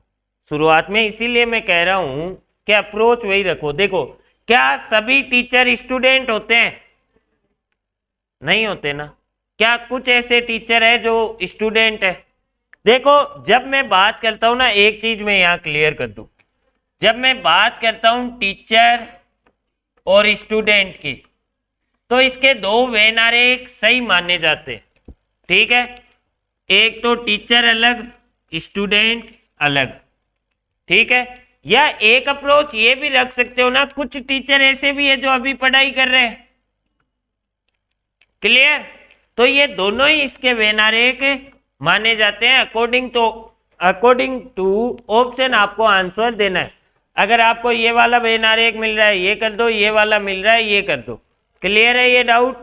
शुरुआत में इसीलिए मैं कह रहा हूं कि अप्रोच वही रखो। देखो, क्या सभी टीचर स्टूडेंट होते हैं? नहीं होते ना। क्या कुछ ऐसे टीचर है जो स्टूडेंट है? देखो, जब मैं बात करता हूं ना, एक चीज मैं यहां क्लियर कर दूं, जब मैं बात करता हूं टीचर और स्टूडेंट की, तो इसके दो वेन आरेख सही माने जाते हैं, ठीक है। एक तो टीचर अलग, स्टूडेंट अलग, ठीक है। या एक अप्रोच ये भी रख सकते हो ना, कुछ टीचर ऐसे भी है जो अभी पढ़ाई कर रहे हैं, क्लियर। तो ये दोनों ही इसके वेन आरेख माने जाते हैं। अकॉर्डिंग टू ऑप्शन आपको आंसर देना है। अगर आपको ये वाला वेन आरेख मिल रहा है ये कर दो, ये वाला मिल रहा है ये कर दो, क्लियर है ये डाउट?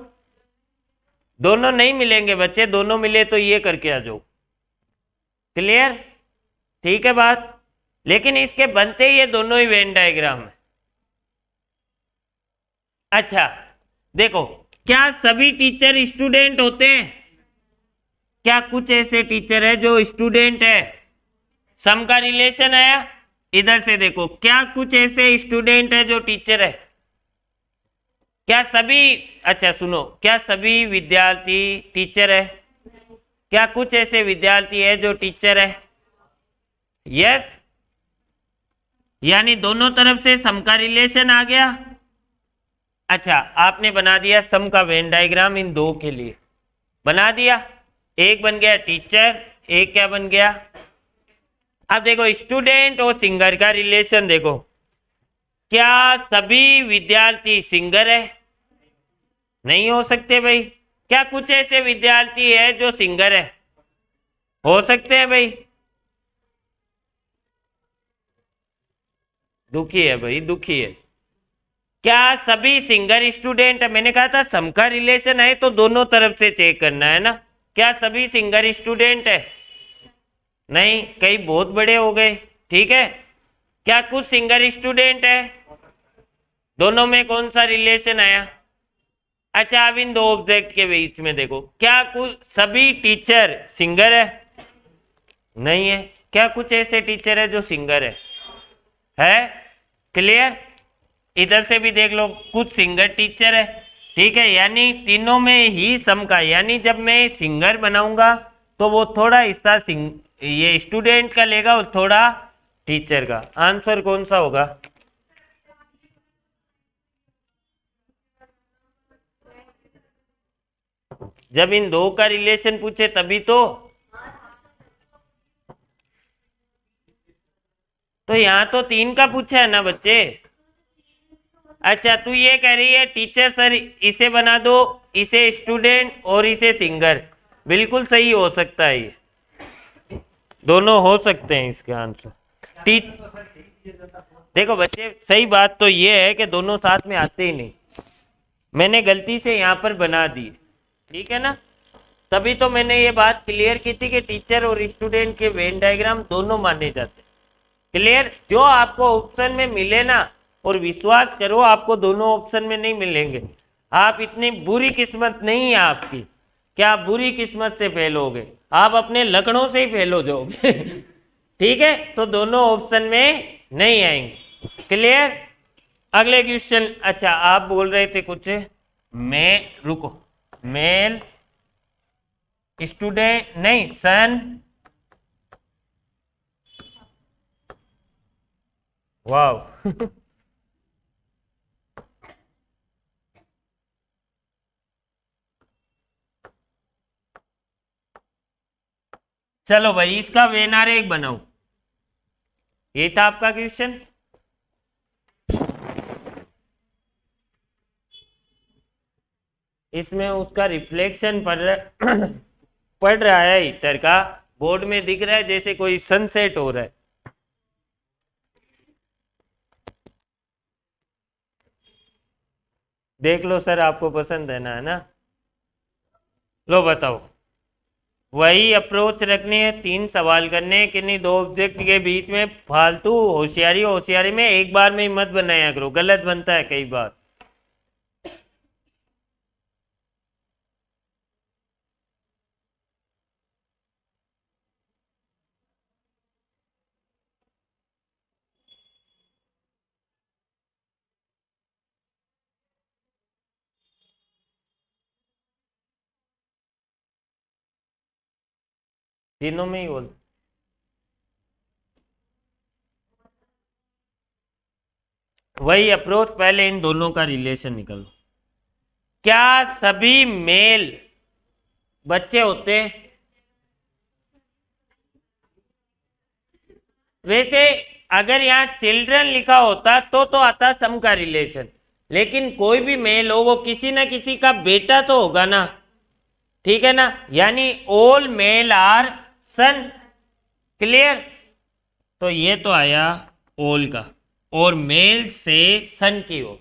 दोनों नहीं मिलेंगे बच्चे, दोनों मिले तो ये करके आ जाओ। क्लियर? ठीक है बात। लेकिन इसके बनते ये दोनों ही वेन डायग्राम है। अच्छा देखो, क्या सभी टीचर स्टूडेंट होते हैं? क्या कुछ ऐसे टीचर है जो स्टूडेंट है? सम का रिलेशन आया। इधर से देखो, क्या कुछ ऐसे स्टूडेंट है जो टीचर है? क्या सभी, अच्छा सुनो, क्या सभी विद्यार्थी टीचर है? क्या कुछ ऐसे विद्यार्थी है जो टीचर है? यस, यानी दोनों तरफ से सम का रिलेशन आ गया। अच्छा, आपने बना दिया सम का वेन डायग्राम इन दो के लिए, बना दिया। एक बन गया टीचर, एक क्या बन गया? अब देखो स्टूडेंट और सिंगर का रिलेशन देखो, क्या सभी विद्यार्थी सिंगर है? नहीं हो सकते भाई। क्या कुछ ऐसे विद्यार्थी है जो सिंगर है? हो सकते हैं भाई। दुखी है भाई, दुखी है। क्या सभी सिंगर स्टूडेंट है? मैंने कहा था सम का रिलेशन है तो दोनों तरफ से चेक करना है ना। क्या सभी सिंगर स्टूडेंट है? नहीं, कई बहुत बड़े हो गए। ठीक है, क्या कुछ सिंगर स्टूडेंट है? दोनों में कौन सा रिलेशन आया? अच्छा, अब इन दो ऑब्जेक्ट के बीच में देखो, क्या कुछ सभी टीचर सिंगर है? नहीं है। क्या कुछ ऐसे टीचर है जो सिंगर है? क्लियर? इधर से भी देख लो, कुछ सिंगर टीचर है। ठीक है, यानी तीनों में ही सम का, यानी जब मैं सिंगर बनाऊंगा तो वो थोड़ा हिस्सा ये स्टूडेंट का लेगा और थोड़ा टीचर का। आंसर कौन सा होगा? जब इन दो का रिलेशन पूछे तभी तो यहां तो तीन का पूछा है ना बच्चे। अच्छा, तू ये कह रही है टीचर सर इसे बना दो, इसे स्टूडेंट और इसे सिंगर। बिल्कुल सही हो सकता है, ये दोनों हो सकते हैं इसके आंसर। टीच देखो बच्चे, सही बात तो ये है कि दोनों साथ में आते ही नहीं। मैंने गलती से यहाँ पर बना दी, ठीक है ना। तभी तो मैंने ये बात क्लियर की थी कि टीचर और स्टूडेंट के वेन डायग्राम दोनों माने जाते। क्लियर? जो आपको ऑप्शन में मिले ना, और विश्वास करो आपको दोनों ऑप्शन में नहीं मिलेंगे। आप इतनी बुरी किस्मत नहीं है आपकी, क्या आप बुरी किस्मत से फेल होगे? आप अपने लखनऊ से ही फेल हो जाओगे। ठीक है, तो दोनों ऑप्शन में नहीं आएंगे। क्लियर? अगले क्वेश्चन। अच्छा, आप बोल रहे थे कुछ, मैं रुको, मेल स्टूडेंट नहीं सन, वाव। चलो भाई, इसका वेन आरेख बनाओ। ये था आपका क्वेश्चन। इसमें उसका रिफ्लेक्शन पड़ रहा है हीटर का, बोर्ड में दिख रहा है जैसे कोई सनसेट हो रहा है। देख लो सर, आपको पसंद है ना? लो बताओ। वही अप्रोच रखनी है, तीन सवाल करने हैं, किन्हीं दो ऑब्जेक्ट के बीच में फालतू होशियारी होशियारी में एक बार में ही मत बनाया करो, गलत बनता है कई बार। तीनों में ही बोल। वही अप्रोच, पहले इन दोनों का रिलेशन निकालो। क्या सभी मेल बच्चे होते हैं? वैसे अगर यहाँ चिल्ड्रन लिखा होता तो आता सम का रिलेशन, लेकिन कोई भी मेल हो वो किसी ना किसी का बेटा तो होगा ना। ठीक है ना, यानी all male are son. Clear? तो ये तो आया ऑल का, और मेल से सन की हो।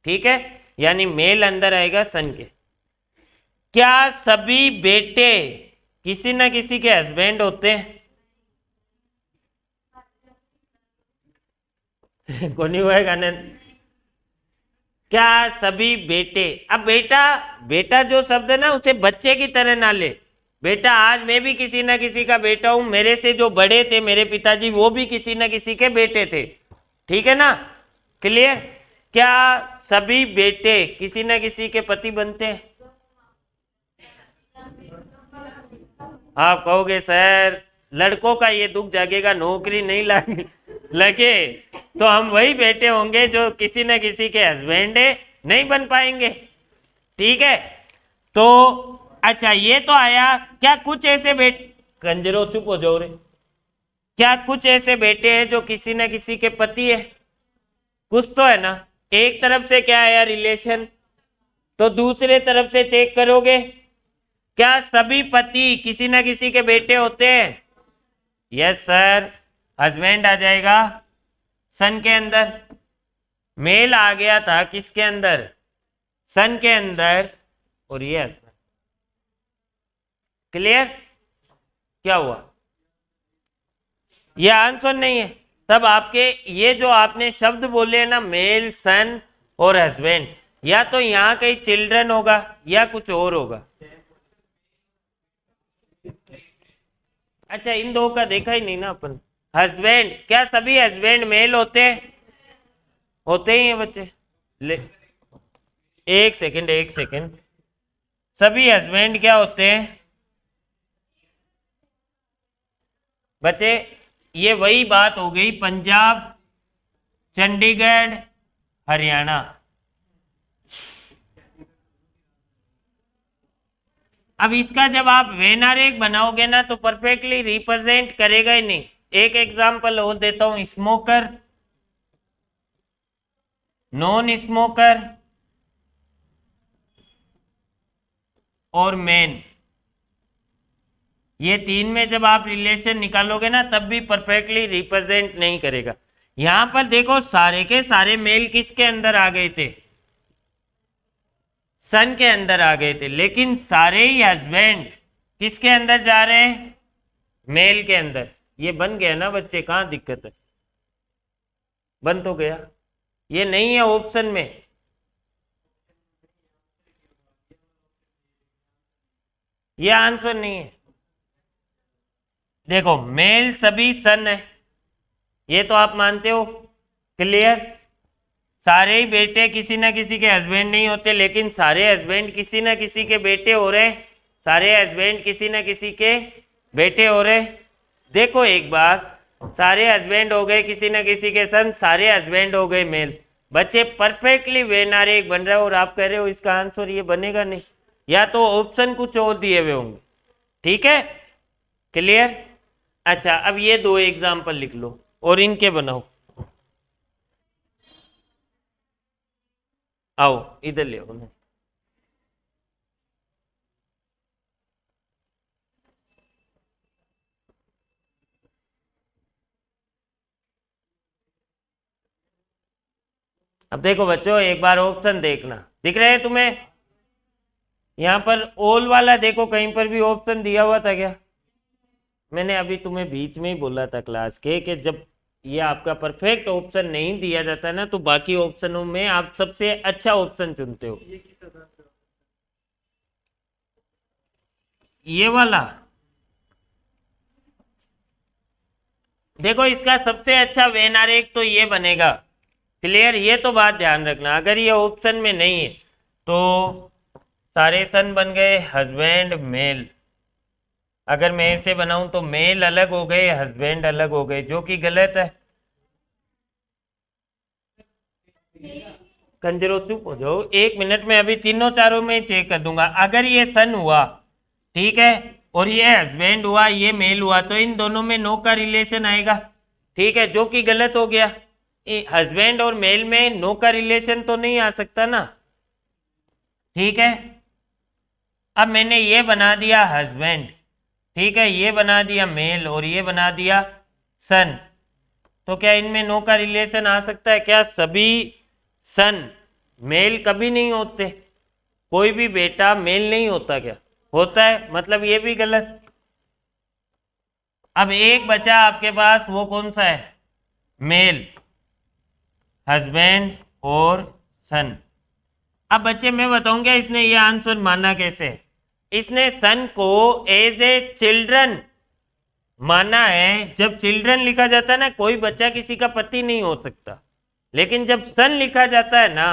ठीक है, यानी मेल अंदर आएगा सन के। क्या सभी बेटे किसी न किसी के हस्बैंड होते हैं? कौन हुआ है आनंद? क्या सभी बेटे, अब बेटा, बेटा जो शब्द है ना उसे बच्चे की तरह ना ले। बेटा आज मैं भी किसी न किसी का बेटा हूं, मेरे से जो बड़े थे मेरे पिताजी वो भी किसी न किसी के बेटे थे, ठीक है ना? क्लियर? क्या सभी बेटे किसी न किसी के पति बनते हैं? आप कहोगे सर लड़कों का ये दुख जागेगा, नौकरी नहीं लगे तो हम वही बेटे होंगे जो किसी न किसी के हस्बैंड नहीं बन पाएंगे, ठीक है? तो अच्छा ये तो आया। क्या कुछ ऐसे बेटे, कंजरो चुप हो जाओ रे, क्या कुछ ऐसे बेटे हैं जो किसी न किसी के पति है? कुछ तो है ना। एक तरफ से क्या आया रिलेशन, तो दूसरे तरफ से चेक करोगे। क्या सभी पति किसी न किसी के बेटे होते हैं? Yes sir. हस्बैंड आ जाएगा सन के अंदर, मेल आ गया था किसके अंदर? सन के अंदर, और ये हस्बैंड। क्लियर? क्या हुआ? ये आंसर नहीं है। तब आपके ये जो आपने शब्द बोले हैं ना, मेल, सन और हस्बैंड, या तो यहाँ कहीं चिल्ड्रन होगा या कुछ और होगा। अच्छा इन दो का देखा ही नहीं ना अपन। हस्बैंड, क्या सभी हस्बैंड मेल होते हैं? होते ही हैं बच्चे। ले एक सेकंड, एक सेकंड, सभी हस्बैंड क्या होते हैं बच्चे? ये वही बात हो गई पंजाब, चंडीगढ़, हरियाणा। अब इसका जब आप वेन आरेख बनाओगे ना तो परफेक्टली रिप्रेजेंट करेगा ही नहीं। एक एग्जांपल और देता हूं, स्मोकर, नॉन स्मोकर और मैन, ये तीन में जब आप रिलेशन निकालोगे ना तब भी परफेक्टली रिप्रेजेंट नहीं करेगा। यहां पर देखो सारे के सारे मेल किसके अंदर आ गए थे? सन के अंदर आ गए थे, लेकिन सारे ही हस्बैंड किसके अंदर जा रहे हैं? मेल के अंदर। ये बन गया ना बच्चे, कहां दिक्कत है? बन तो गया। ये नहीं है ऑप्शन में। ये आंसर नहीं है। देखो मेल सभी सन है, ये तो आप मानते हो। क्लियर? सारे ही बेटे किसी ना किसी के हस्बैंड नहीं होते, लेकिन सारे हस्बैंड किसी ना किसी के बेटे हो रहे। सारे हस्बैंड किसी ना किसी के बेटे हो रहे। देखो एक बार, सारे हस्बैंड हो गए किसी ना किसी के सन, सारे हस्बैंड हो गए मेल। बच्चे परफेक्टली वेन आरेख बन रहा है और आप कह रहे हो इसका आंसर ये बनेगा नहीं, या तो ऑप्शन कुछ और दिए हुए होंगे। ठीक है? क्लियर? अच्छा अब ये दो एग्जाम्पल लिख लो और इनके बनाओ। आओ इधर ले आओ। अब देखो बच्चों एक बार ऑप्शन देखना, दिख रहे हैं तुम्हें? यहां पर ऑल वाला देखो, कहीं पर भी ऑप्शन दिया हुआ था क्या? मैंने अभी तुम्हें बीच में ही बोला था क्लास के कि जब ये आपका परफेक्ट ऑप्शन नहीं दिया जाता ना तो बाकी ऑप्शनों में आप सबसे अच्छा ऑप्शन चुनते हो। ये वाला देखो, इसका सबसे अच्छा वेन आरेख तो ये बनेगा। क्लियर? ये तो बात ध्यान रखना, अगर ये ऑप्शन में नहीं है तो सारे सन बन गए हस्बैंड मेल। अगर मैं इसे बनाऊं तो मेल अलग हो गए, हस्बैंड अलग हो गए, जो कि गलत है। कंजरो चुप हो जाओ, एक मिनट में अभी तीनों चारों में चेक कर दूंगा। अगर ये सन हुआ, ठीक है, और ये हस्बैंड हुआ, ये मेल हुआ, तो इन दोनों में नो का रिलेशन आएगा। ठीक है, जो कि गलत हो गया। हस्बैंड और मेल में नो का रिलेशन तो नहीं आ सकता ना। ठीक है, अब मैंने ये बना दिया हस्बैंड, ठीक है, ये बना दिया मेल और ये बना दिया सन, तो क्या इनमें नो का रिलेशन आ सकता है? क्या सभी सन मेल कभी नहीं होते? कोई भी बेटा मेल नहीं होता क्या? होता है, मतलब ये भी गलत। अब एक बचा आपके पास, वो कौन सा है? मेल, हस्बैंड और सन। अब बच्चे मैं बताऊंगा इसने ये आंसर माना कैसे। इसने सन को एज ए चिल्ड्रन माना है। जब चिल्ड्रन लिखा जाता है ना, कोई बच्चा किसी का पति नहीं हो सकता, लेकिन जब सन लिखा जाता है ना,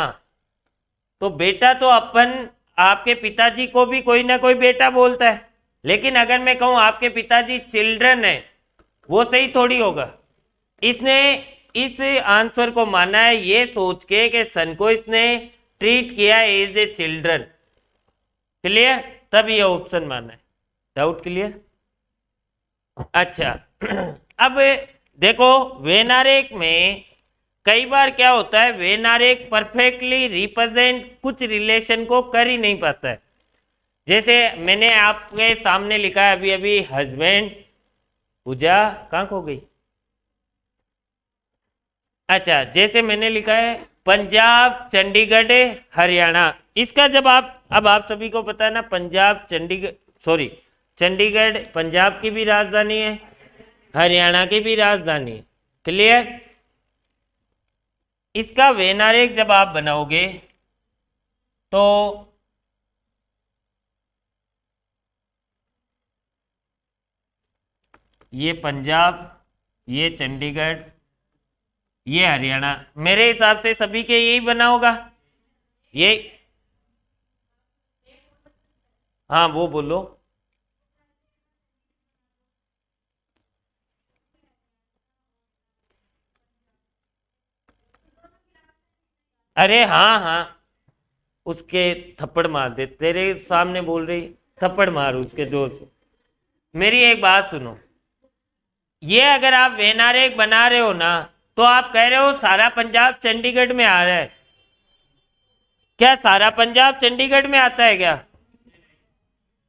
तो बेटा तो अपन आपके पिताजी को भी कोई ना कोई बेटा बोलता है, लेकिन अगर मैं कहूं आपके पिताजी चिल्ड्रन है, वो सही थोड़ी होगा। इसने इस आंसर को माना है ये सोच के कि सन को इसने ट्रीट किया एज ए चिल्ड्रन। क्लियर? तब ये ऑप्शन माना है। Doubt clear? अच्छा अब देखो, वेनारेक में कई बार क्या होता है, वेनारेक परफेक्टली रिप्रेजेंट कुछ रिलेशन को कर ही नहीं पाता है। जैसे मैंने आपके सामने लिखा है अभी अभी हस्बैंड। पूजा कहाँ खो गई? अच्छा, जैसे मैंने लिखा है पंजाब चंडीगढ़ हरियाणा। इसका जब अब आप सभी को पता है ना, पंजाब चंडीगढ़, सॉरी, चंडीगढ़ पंजाब की भी राजधानी है, हरियाणा की भी राजधानी है। क्लियर? इसका वेनारेक जब आप बनाओगे तो ये पंजाब, ये चंडीगढ़, ये हरियाणा, मेरे हिसाब से सभी के यही बना होगा। ये हाँ, वो बोलो। अरे हाँ हाँ, उसके थप्पड़ मार दे, तेरे सामने बोल रही, थप्पड़ मार उसके जोर से। मेरी एक बात सुनो, ये अगर आप वेनारेक बना रहे हो ना, तो आप कह रहे हो सारा पंजाब चंडीगढ़ में आ रहा है। क्या सारा पंजाब चंडीगढ़ में आता है क्या?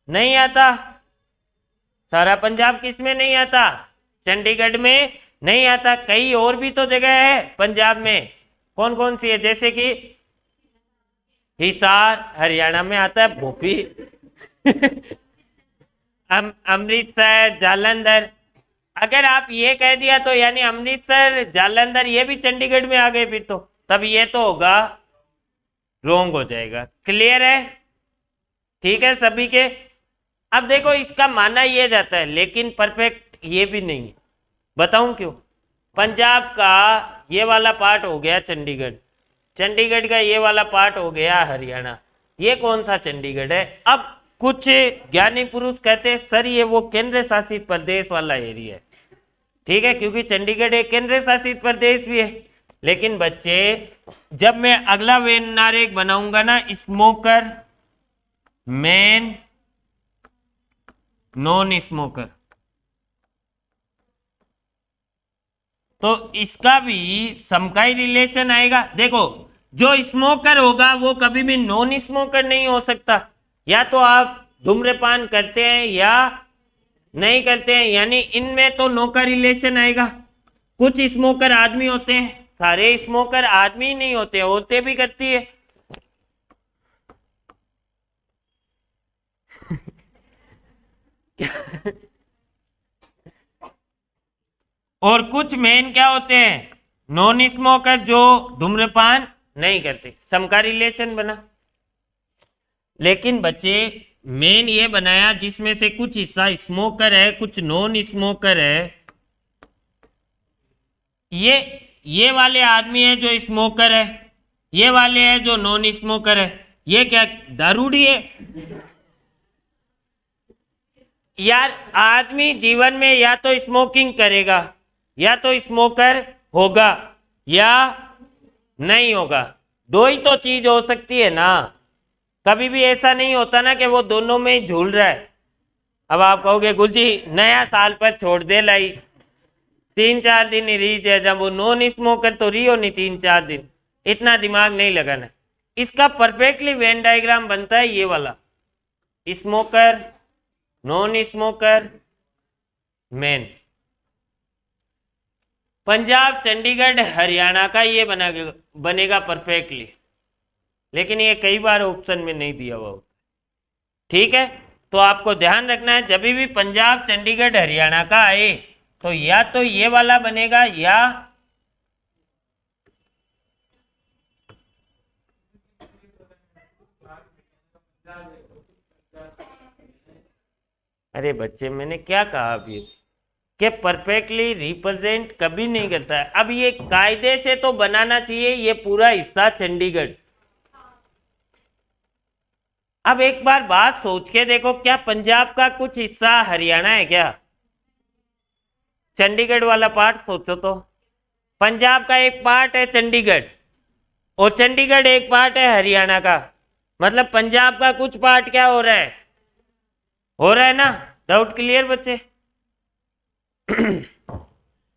नहीं आता। सारा पंजाब किस में नहीं आता? चंडीगढ़ में नहीं आता। कई और भी तो जगह है पंजाब में। कौन कौन सी है? जैसे कि हिसार हरियाणा में आता है, भोपी अमृतसर, जालंधर। अगर आप ये कह दिया तो यानी अमृतसर जालंधर ये भी चंडीगढ़ में आ गए, फिर तो तब ये तो होगा, रोंग हो जाएगा। क्लियर है? ठीक है सभी के? अब देखो, इसका माना ये जाता है, लेकिन परफेक्ट ये भी नहीं है। बताऊं क्यों? पंजाब का ये वाला पार्ट हो गया चंडीगढ़, चंडीगढ़ का ये वाला पार्ट हो गया हरियाणा। ये कौन सा चंडीगढ़ है? अब कुछ ज्ञानी पुरुष कहते हैं सर ये वो केंद्र शासित प्रदेश वाला एरिया है। ठीक है, क्योंकि चंडीगढ़ एक केंद्र शासित प्रदेश भी है। लेकिन बच्चे, जब मैं अगला वेनारेक बनाऊंगा ना, स्मोकर, मैन, नॉन स्मोकर, तो इसका भी समकाई रिलेशन आएगा। देखो, जो स्मोकर होगा वो कभी भी नॉन स्मोकर नहीं हो सकता। या तो आप धूम्रपान करते हैं या नहीं करते हैं, यानी इनमें तो नो का रिलेशन आएगा। कुछ स्मोकर आदमी होते हैं, सारे स्मोकर आदमी नहीं होते, औरतें भी करती है। और कुछ मेन क्या होते हैं? नॉन स्मोकर, जो धूम्रपान नहीं करते। सम का रिलेशन बना। लेकिन बच्चे, मेन ये बनाया जिसमें से कुछ हिस्सा स्मोकर है, कुछ नॉन स्मोकर है। ये वाले आदमी है जो स्मोकर है, ये वाले है जो नॉन स्मोकर है। ये क्या दारूडी है? यार, आदमी जीवन में या तो स्मोकिंग करेगा, या तो स्मोकर होगा, या नहीं होगा। दो ही तो चीज हो सकती है ना। कभी भी ऐसा नहीं होता ना कि वो दोनों में ही झूल रहा है। अब आप कहोगे गुलजी नया साल पर छोड़ दे लाई, 3-4 दिन ही रही जाए। जब वो नॉन स्मोकर तो रही हो नहीं 3-4 दिन, इतना दिमाग नहीं लगाना। इसका परफेक्टली वेन डायग्राम बनता है ये वाला, smoker, non smoker, man. Punjab Chandigarh Haryana का ये बनेगा परफेक्टली। लेकिन ये कई बार ऑप्शन में नहीं दिया हुआ होता। ठीक है, तो आपको ध्यान रखना है, जब भी पंजाब चंडीगढ़ हरियाणा का आए तो या तो ये वाला बनेगा या अरे बच्चे मैंने क्या कहा अभी कि परफेक्टली रिप्रेजेंट कभी नहीं करता है। अब ये कायदे से तो बनाना चाहिए ये पूरा हिस्सा चंडीगढ़। अब एक बार बात सोच के देखो, क्या पंजाब का कुछ हिस्सा हरियाणा है क्या? चंडीगढ़ वाला पार्ट सोचो तो, पंजाब का एक पार्ट है चंडीगढ़ और चंडीगढ़ एक पार्ट है हरियाणा का, मतलब पंजाब का कुछ पार्ट क्या हो रहा है? हो रहा है ना? डाउट क्लियर बच्चे?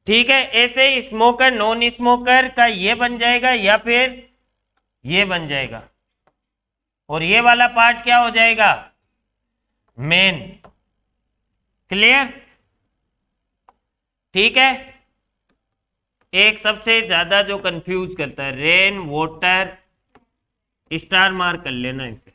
ठीक है, ऐसे स्मोकर नॉन स्मोकर का ये बन जाएगा या फिर ये बन जाएगा, और ये वाला पार्ट क्या हो जाएगा? मेन। क्लियर? ठीक है, एक सबसे ज्यादा जो कंफ्यूज करता है रेन वाटर, स्टार मार्क कर लेना इसे।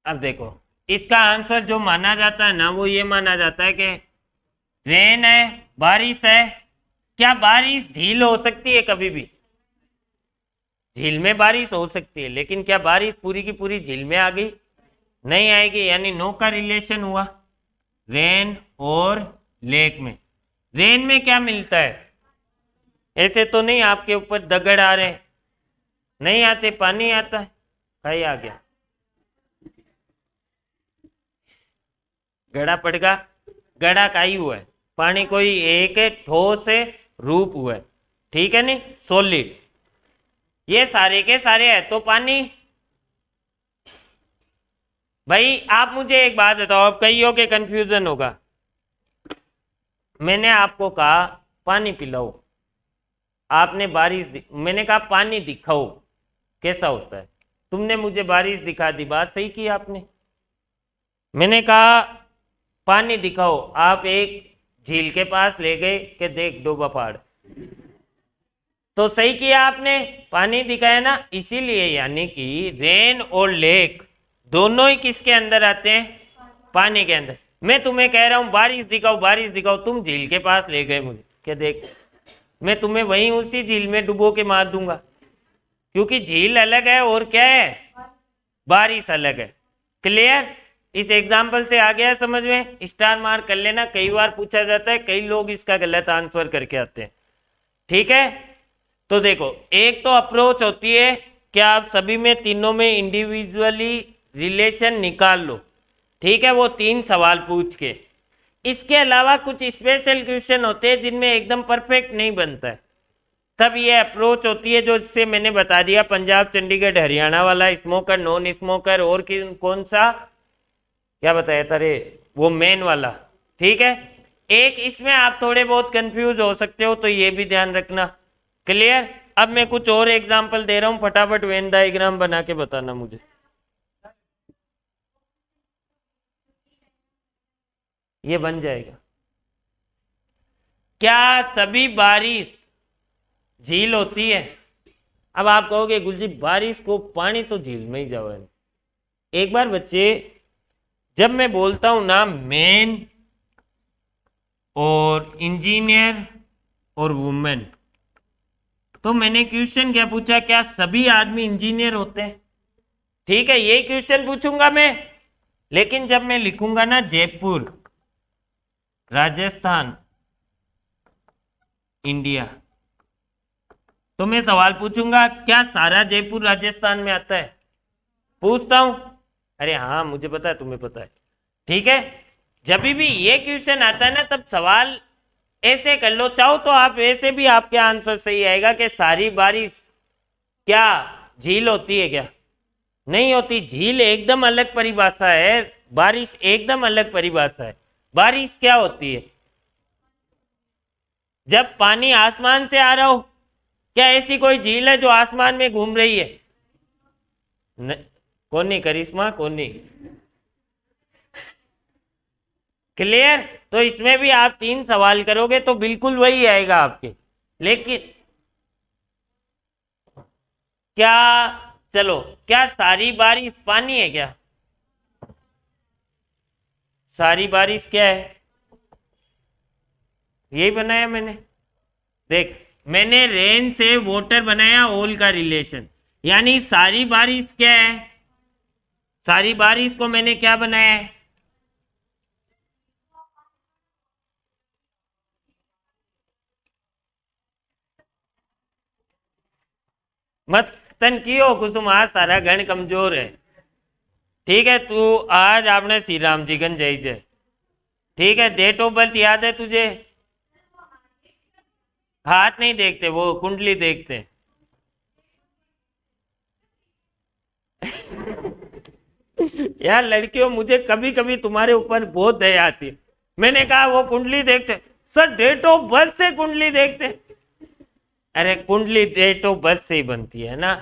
अब देखो, इसका आंसर जो माना जाता है ना, वो ये माना जाता है कि रेन है, बारिश है। क्या बारिश झील हो सकती है? कभी भी झील में बारिश हो सकती है, लेकिन क्या बारिश पूरी की पूरी झील में आ गई? नहीं आएगी, यानी नो का रिलेशन हुआ रेन और लेक में। रेन में क्या मिलता है? ऐसे तो नहीं आपके ऊपर दगड़ आ रहे, नहीं आते, पानी आता है। कहीं आ गया, गड़ा पड़ेगा, गड़ा का ही हुआ है, पानी कोई एक ठोस है, रूप हुआ है, ठीक है नहीं, सॉलिड। ये सारे के सारे है तो पानी। भाई आप मुझे एक बात बताओ, अब कईयों के कंफ्यूजन होगा, मैंने आपको कहा पानी पिलाओ, आपने बारिश मैंने कहा पानी दिखाओ कैसा होता है, तुमने मुझे बारिश दिखा दी, बात सही की आपने। मैंने कहा पानी दिखाओ, आप एक झील के पास ले गए कि देख डोबा पहाड़, तो सही किया आपने, पानी दिखाया ना। इसीलिए यानी कि रेन और लेक दोनों ही किसके अंदर आते हैं? पानी के अंदर। मैं तुम्हें कह रहा हूं बारिश दिखाओ बारिश दिखाओ, तुम झील के पास ले गए मुझे कि देख, मैं तुम्हें वहीं उसी झील में डुबो के मार दूंगा, क्योंकि झील अलग है और क्या है, बारिश अलग है। क्लियर? इस एग्जाम्पल से आ गया समझ में? स्टार मार्क कर लेना, कई बार पूछा जाता है, कई लोग इसका गलत आंसर करके आते हैं। ठीक है, तो देखो, एक तो अप्रोच होती है कि आप सभी में तीनों में इंडिविजुअली रिलेशन निकाल लो, ठीक है, वो 3 सवाल पूछ के। इसके अलावा कुछ स्पेशल क्वेश्चन होते हैं जिनमें एकदम परफेक्ट नहीं बनता है, तब ये अप्रोच होती है जो जिससे मैंने बता दिया, पंजाब चंडीगढ़ हरियाणा वाला, स्मोकर नॉन स्मोकर, और कौन सा क्या बताया था रे, वो मेन वाला। ठीक है, एक इसमें आप थोड़े बहुत कंफ्यूज हो सकते हो, तो ये भी ध्यान रखना। क्लियर? अब मैं कुछ और एग्जांपल दे रहा हूं, फटाफट वेन डायग्राम बना के बताना मुझे। ये बन जाएगा। क्या सभी बारिश झील होती है? अब आप कहोगे गुलजी बारिश को पानी तो झील में ही जाओ। एक बार बच्चे, जब मैं बोलता हूं ना मैन और इंजीनियर और वुमेन, तो मैंने क्वेश्चन क्या पूछा, क्या सभी आदमी इंजीनियर होते हैं? ठीक है, ये क्वेश्चन पूछूंगा मैं, लेकिन जब मैं लिखूंगा ना जयपुर राजस्थान इंडिया, तो मैं सवाल पूछूंगा क्या सारा जयपुर राजस्थान में आता है? पूछता हूं, अरे हाँ मुझे पता है, तुम्हें पता है। ठीक है, जब भी ये क्वेश्चन आता है ना, तब सवाल ऐसे कर लो, चाहो तो आप ऐसे भी आपके आंसर सही आएगा कि सारी बारिश क्या झील होती है? क्या नहीं होती? झील एकदम अलग परिभाषा है, बारिश एकदम अलग परिभाषा है। बारिश क्या होती है? जब पानी आसमान से आ रहा हो, क्या ऐसी कोई झील है जो आसमान में घूम रही है? न, कौन नहीं करिश्मा, कौन नहीं। क्लियर? तो इसमें भी आप 3 सवाल करोगे तो बिल्कुल वही आएगा आपके। लेकिन क्या, चलो, क्या सारी बारिश पानी है क्या? सारी बारिश क्या है? यही बनाया मैंने। देख, मैंने रेन से वाटर बनाया, ऑल का रिलेशन, यानी सारी बारिश क्या है? सारी बारिश को मैंने क्या बनाया है? मत तन कियो कुसुम, आज सारा गण कमजोर है। ठीक है, तू आज आपने श्री राम जी गण जय जय। ठीक है, डेट ऑफ बर्थ याद है तुझे? हाथ नहीं देखते, वो कुंडली देखते। यार लड़कियों, मुझे कभी कभी तुम्हारे ऊपर बहुत दया आती है। मैंने कहा वो कुंडली देखते, सर डेट ऑफ बर्थ से कुंडली देखते। अरे कुंडली डेट ऑफ बर्थ से ही बनती है ना।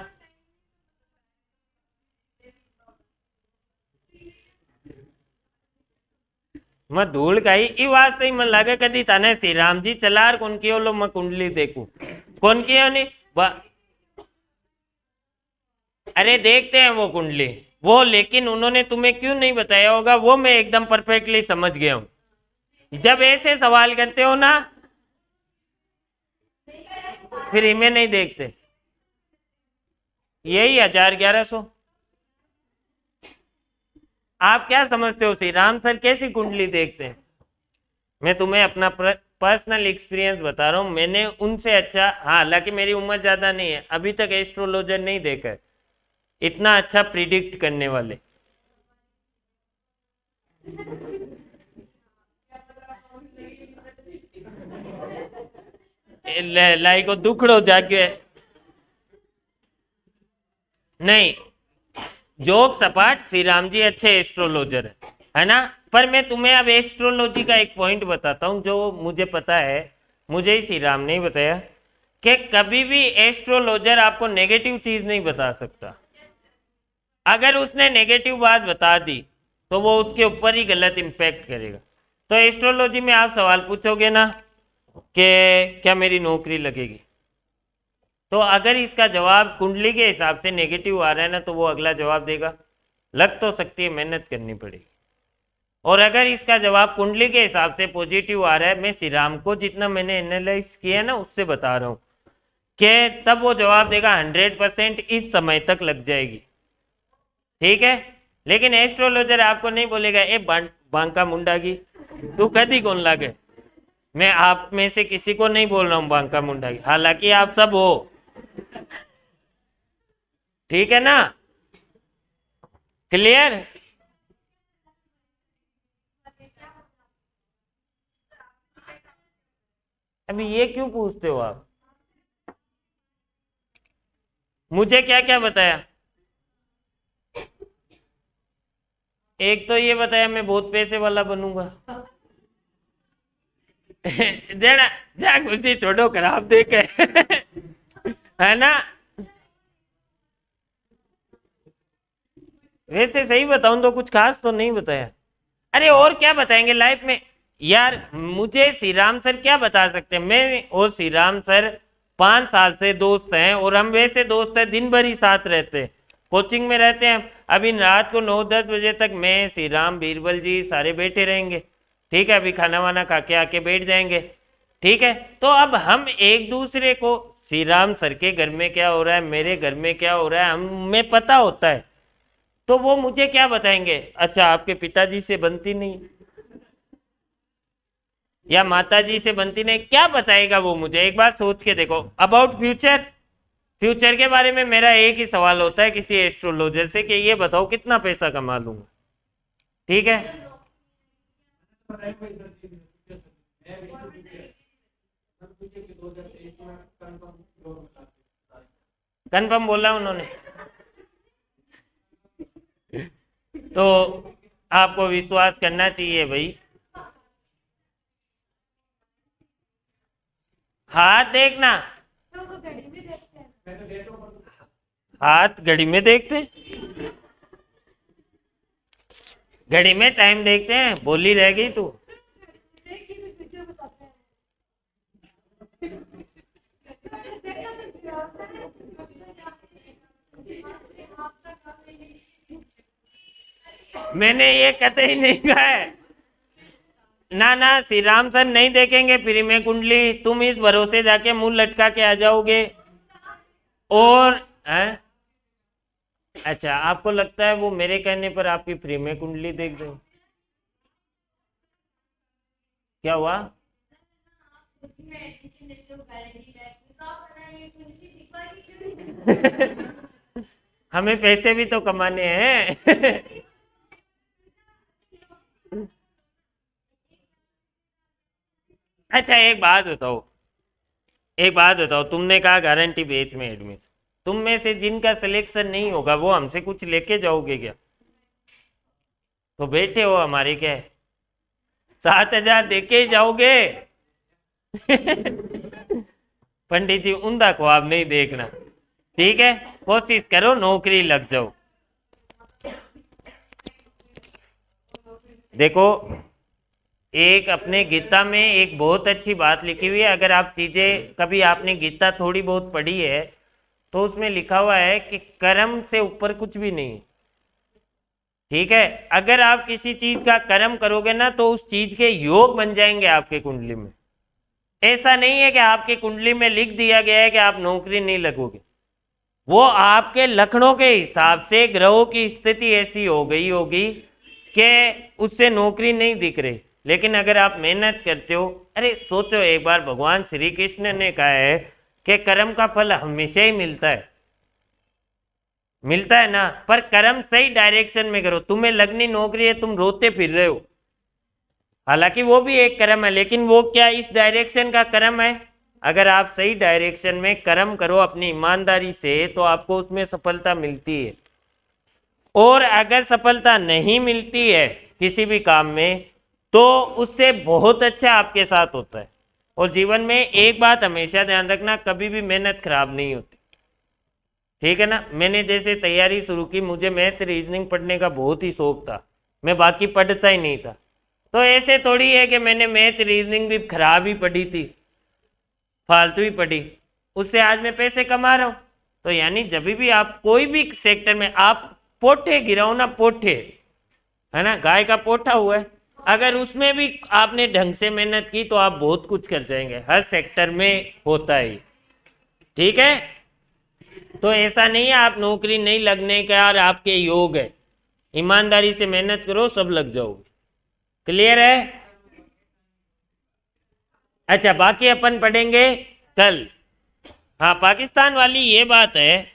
मैं धूल का ही ई वास्ते ही मन लागे कदी तने श्री राम जी चलार कौन कियो लो मैं कुंडली देखूं। कौन कियो नहीं अरे देखते हैं वो कुंडली, वो लेकिन उन्होंने तुम्हें क्यों नहीं बताया होगा, वो मैं एकदम परफेक्टली समझ गया हूं। जब ऐसे सवाल करते हो ना, फिर इमें नहीं देखते। यही 1100। आप क्या समझते हो श्री राम सर कैसी कुंडली देखते हैं? मैं तुम्हें अपना पर्सनल एक्सपीरियंस बता रहा हूं, मैंने उनसे अच्छा, हाँ हालांकि मेरी उम्र ज्यादा नहीं है, अभी तक एस्ट्रोलॉजर नहीं देखा है इतना अच्छा प्रिडिक्ट करने वाले। लाई को दुखड़ो जाके नहीं, जोक सपाट, श्री राम जी अच्छे एस्ट्रोलॉजर है ना। पर मैं तुम्हें अब एस्ट्रोलॉजी का एक पॉइंट बताता हूं जो मुझे पता है, मुझे ही श्री राम ने ही बताया, कि कभी भी एस्ट्रोलॉजर आपको नेगेटिव चीज नहीं बता सकता। अगर उसने नेगेटिव बात बता दी तो वो उसके ऊपर ही गलत इंपैक्ट करेगा। तो एस्ट्रोलॉजी में आप सवाल पूछोगे ना कि क्या मेरी नौकरी लगेगी, तो अगर इसका जवाब कुंडली के हिसाब से नेगेटिव आ रहा है ना, तो वो अगला जवाब देगा लग तो सकती है, मेहनत करनी पड़ेगी। और अगर इसका जवाब कुंडली के हिसाब से पॉजिटिव आ रहा है, मैं श्री राम को जितना मैंने एनालाइज किया है ना उससे बता रहा हूं, कि तब वो जवाब देगा 100% इस समय तक लग जाएगी। ठीक है, लेकिन एस्ट्रोलॉजर आपको नहीं बोलेगा ए बांका मुंडा की तू कदी कौन लागे। मैं आप में से किसी को नहीं बोल रहा हूं बांका मुंडा की, हालांकि आप सब हो। ठीक है ना? क्लियर? अभी ये क्यों पूछते हो आप? मुझे क्या क्या बताया? एक तो ये बताया मैं बहुत पैसे वाला बनूंगा। जरा जा कुछ छोड़ो, खराब देखे। है ना? वैसे सही बताऊं तो कुछ खास तो नहीं बताया। अरे और क्या बताएंगे लाइफ में यार, मुझे श्री राम सर क्या बता सकते हैं? मैं और श्री राम सर 5 साल से दोस्त हैं, और हम वैसे दोस्त हैं दिन भर ही साथ रहते हैं, कोचिंग में रहते हैं। अभी रात को 9-10 बजे तक मैं, श्री राम, बीरबल जी सारे बैठे रहेंगे। ठीक है, अभी खाना वाना खा के आके बैठ जाएंगे। ठीक है, तो अब हम एक दूसरे को, श्री राम सर के घर में क्या हो रहा है, मेरे घर में क्या हो रहा है, हमें पता होता है। तो वो मुझे क्या बताएंगे, अच्छा आपके पिताजी से बनती नहीं या माता जी से बनती नहीं, क्या बताएगा वो मुझे? एक बार सोच के देखो। अबाउट फ्यूचर, फ्यूचर के बारे में मेरा एक ही सवाल होता है किसी एस्ट्रोलॉजर से, कि ये बताओ कितना पैसा कमा लूंगा। ठीक है, कंफर्म बोला उन्होंने। तो आपको विश्वास करना चाहिए भाई। हाथ देखना, हाथ घड़ी में देखते हैं, घड़ी में टाइम देखते हैं, बोली रह गई तू। मैंने ये कतई नहीं कहा है। ना ना, श्री राम सर नहीं देखेंगे फ्री में कुंडली, तुम इस भरोसे जाके मुंह लटका के आ जाओगे। और है? अच्छा, आपको लगता है वो मेरे कहने पर आपकी फ्री में कुंडली देख दो? क्या हुआ? हमें पैसे भी तो कमाने हैं। अच्छा, एक बात बताओ, एक बात बताओ, तुमने कहा गारंटी बेच में एडमिशन, तुम में से जिनका सिलेक्शन नहीं होगा वो हमसे कुछ लेके जाओगे क्या? तो बैठे हो हमारे क्या है, 7,000 देके ही जाओगे। पंडित जी, उंधा ख्वाब नहीं देखना, ठीक है? कोशिश करो नौकरी लग जाओ। देखो, एक अपने गीता में एक बहुत अच्छी बात लिखी हुई है, अगर आप चीजें कभी आपने गीता थोड़ी बहुत पढ़ी है तो उसमें लिखा हुआ है कि कर्म से ऊपर कुछ भी नहीं। ठीक है? अगर आप किसी चीज का कर्म करोगे ना तो उस चीज के योग बन जाएंगे आपके कुंडली में। ऐसा नहीं है कि आपकी कुंडली में लिख दिया गया है कि आप नौकरी नहीं लगोगे, वो आपके लक्षणों के हिसाब से ग्रहों की स्थिति ऐसी हो गई होगी कि उससे नौकरी नहीं दिख रही। लेकिन अगर आप मेहनत करते हो, अरे सोचो एक बार, भगवान श्री कृष्ण ने कहा है कि कर्म का फल हमेशा ही मिलता है, मिलता है ना, पर कर्म सही डायरेक्शन में करो। तुम्हें लगनी नौकरी है, तुम रोते फिर रहे हो, हालांकि वो भी एक कर्म है, लेकिन वो क्या इस डायरेक्शन का कर्म है? अगर आप सही डायरेक्शन में कर्म करो अपनी ईमानदारी से तो आपको उसमें सफलता मिलती है। और अगर सफलता नहीं मिलती है किसी भी काम में तो उससे बहुत अच्छा आपके साथ होता है। और जीवन में एक बात हमेशा ध्यान रखना, कभी भी मेहनत खराब नहीं होती, ठीक है ना? मैंने जैसे तैयारी शुरू की, मुझे मैथ रीजनिंग पढ़ने का बहुत ही शौक था, मैं बाकी पढ़ता ही नहीं था, तो ऐसे थोड़ी है कि मैंने मैथ रीजनिंग भी खराब ही पढ़ी थी, फालतू ही पढ़ी, उससे आज मैं पैसे कमा रहा हूं। तो यानी जब भी आप कोई भी सेक्टर में आप पोठे गिराओ ना, पोठे, है ना, गाय का पोठा हुआ है, अगर उसमें भी आपने ढंग से मेहनत की तो आप बहुत कुछ कर जाएंगे, हर सेक्टर में होता है, ठीक है? तो ऐसा नहीं है आप नौकरी नहीं लगने का और आपके योग है, ईमानदारी से मेहनत करो सब लग जाओगे। क्लियर है? अच्छा, बाकी अपन पढ़ेंगे कल। हाँ, पाकिस्तान वाली ये बात है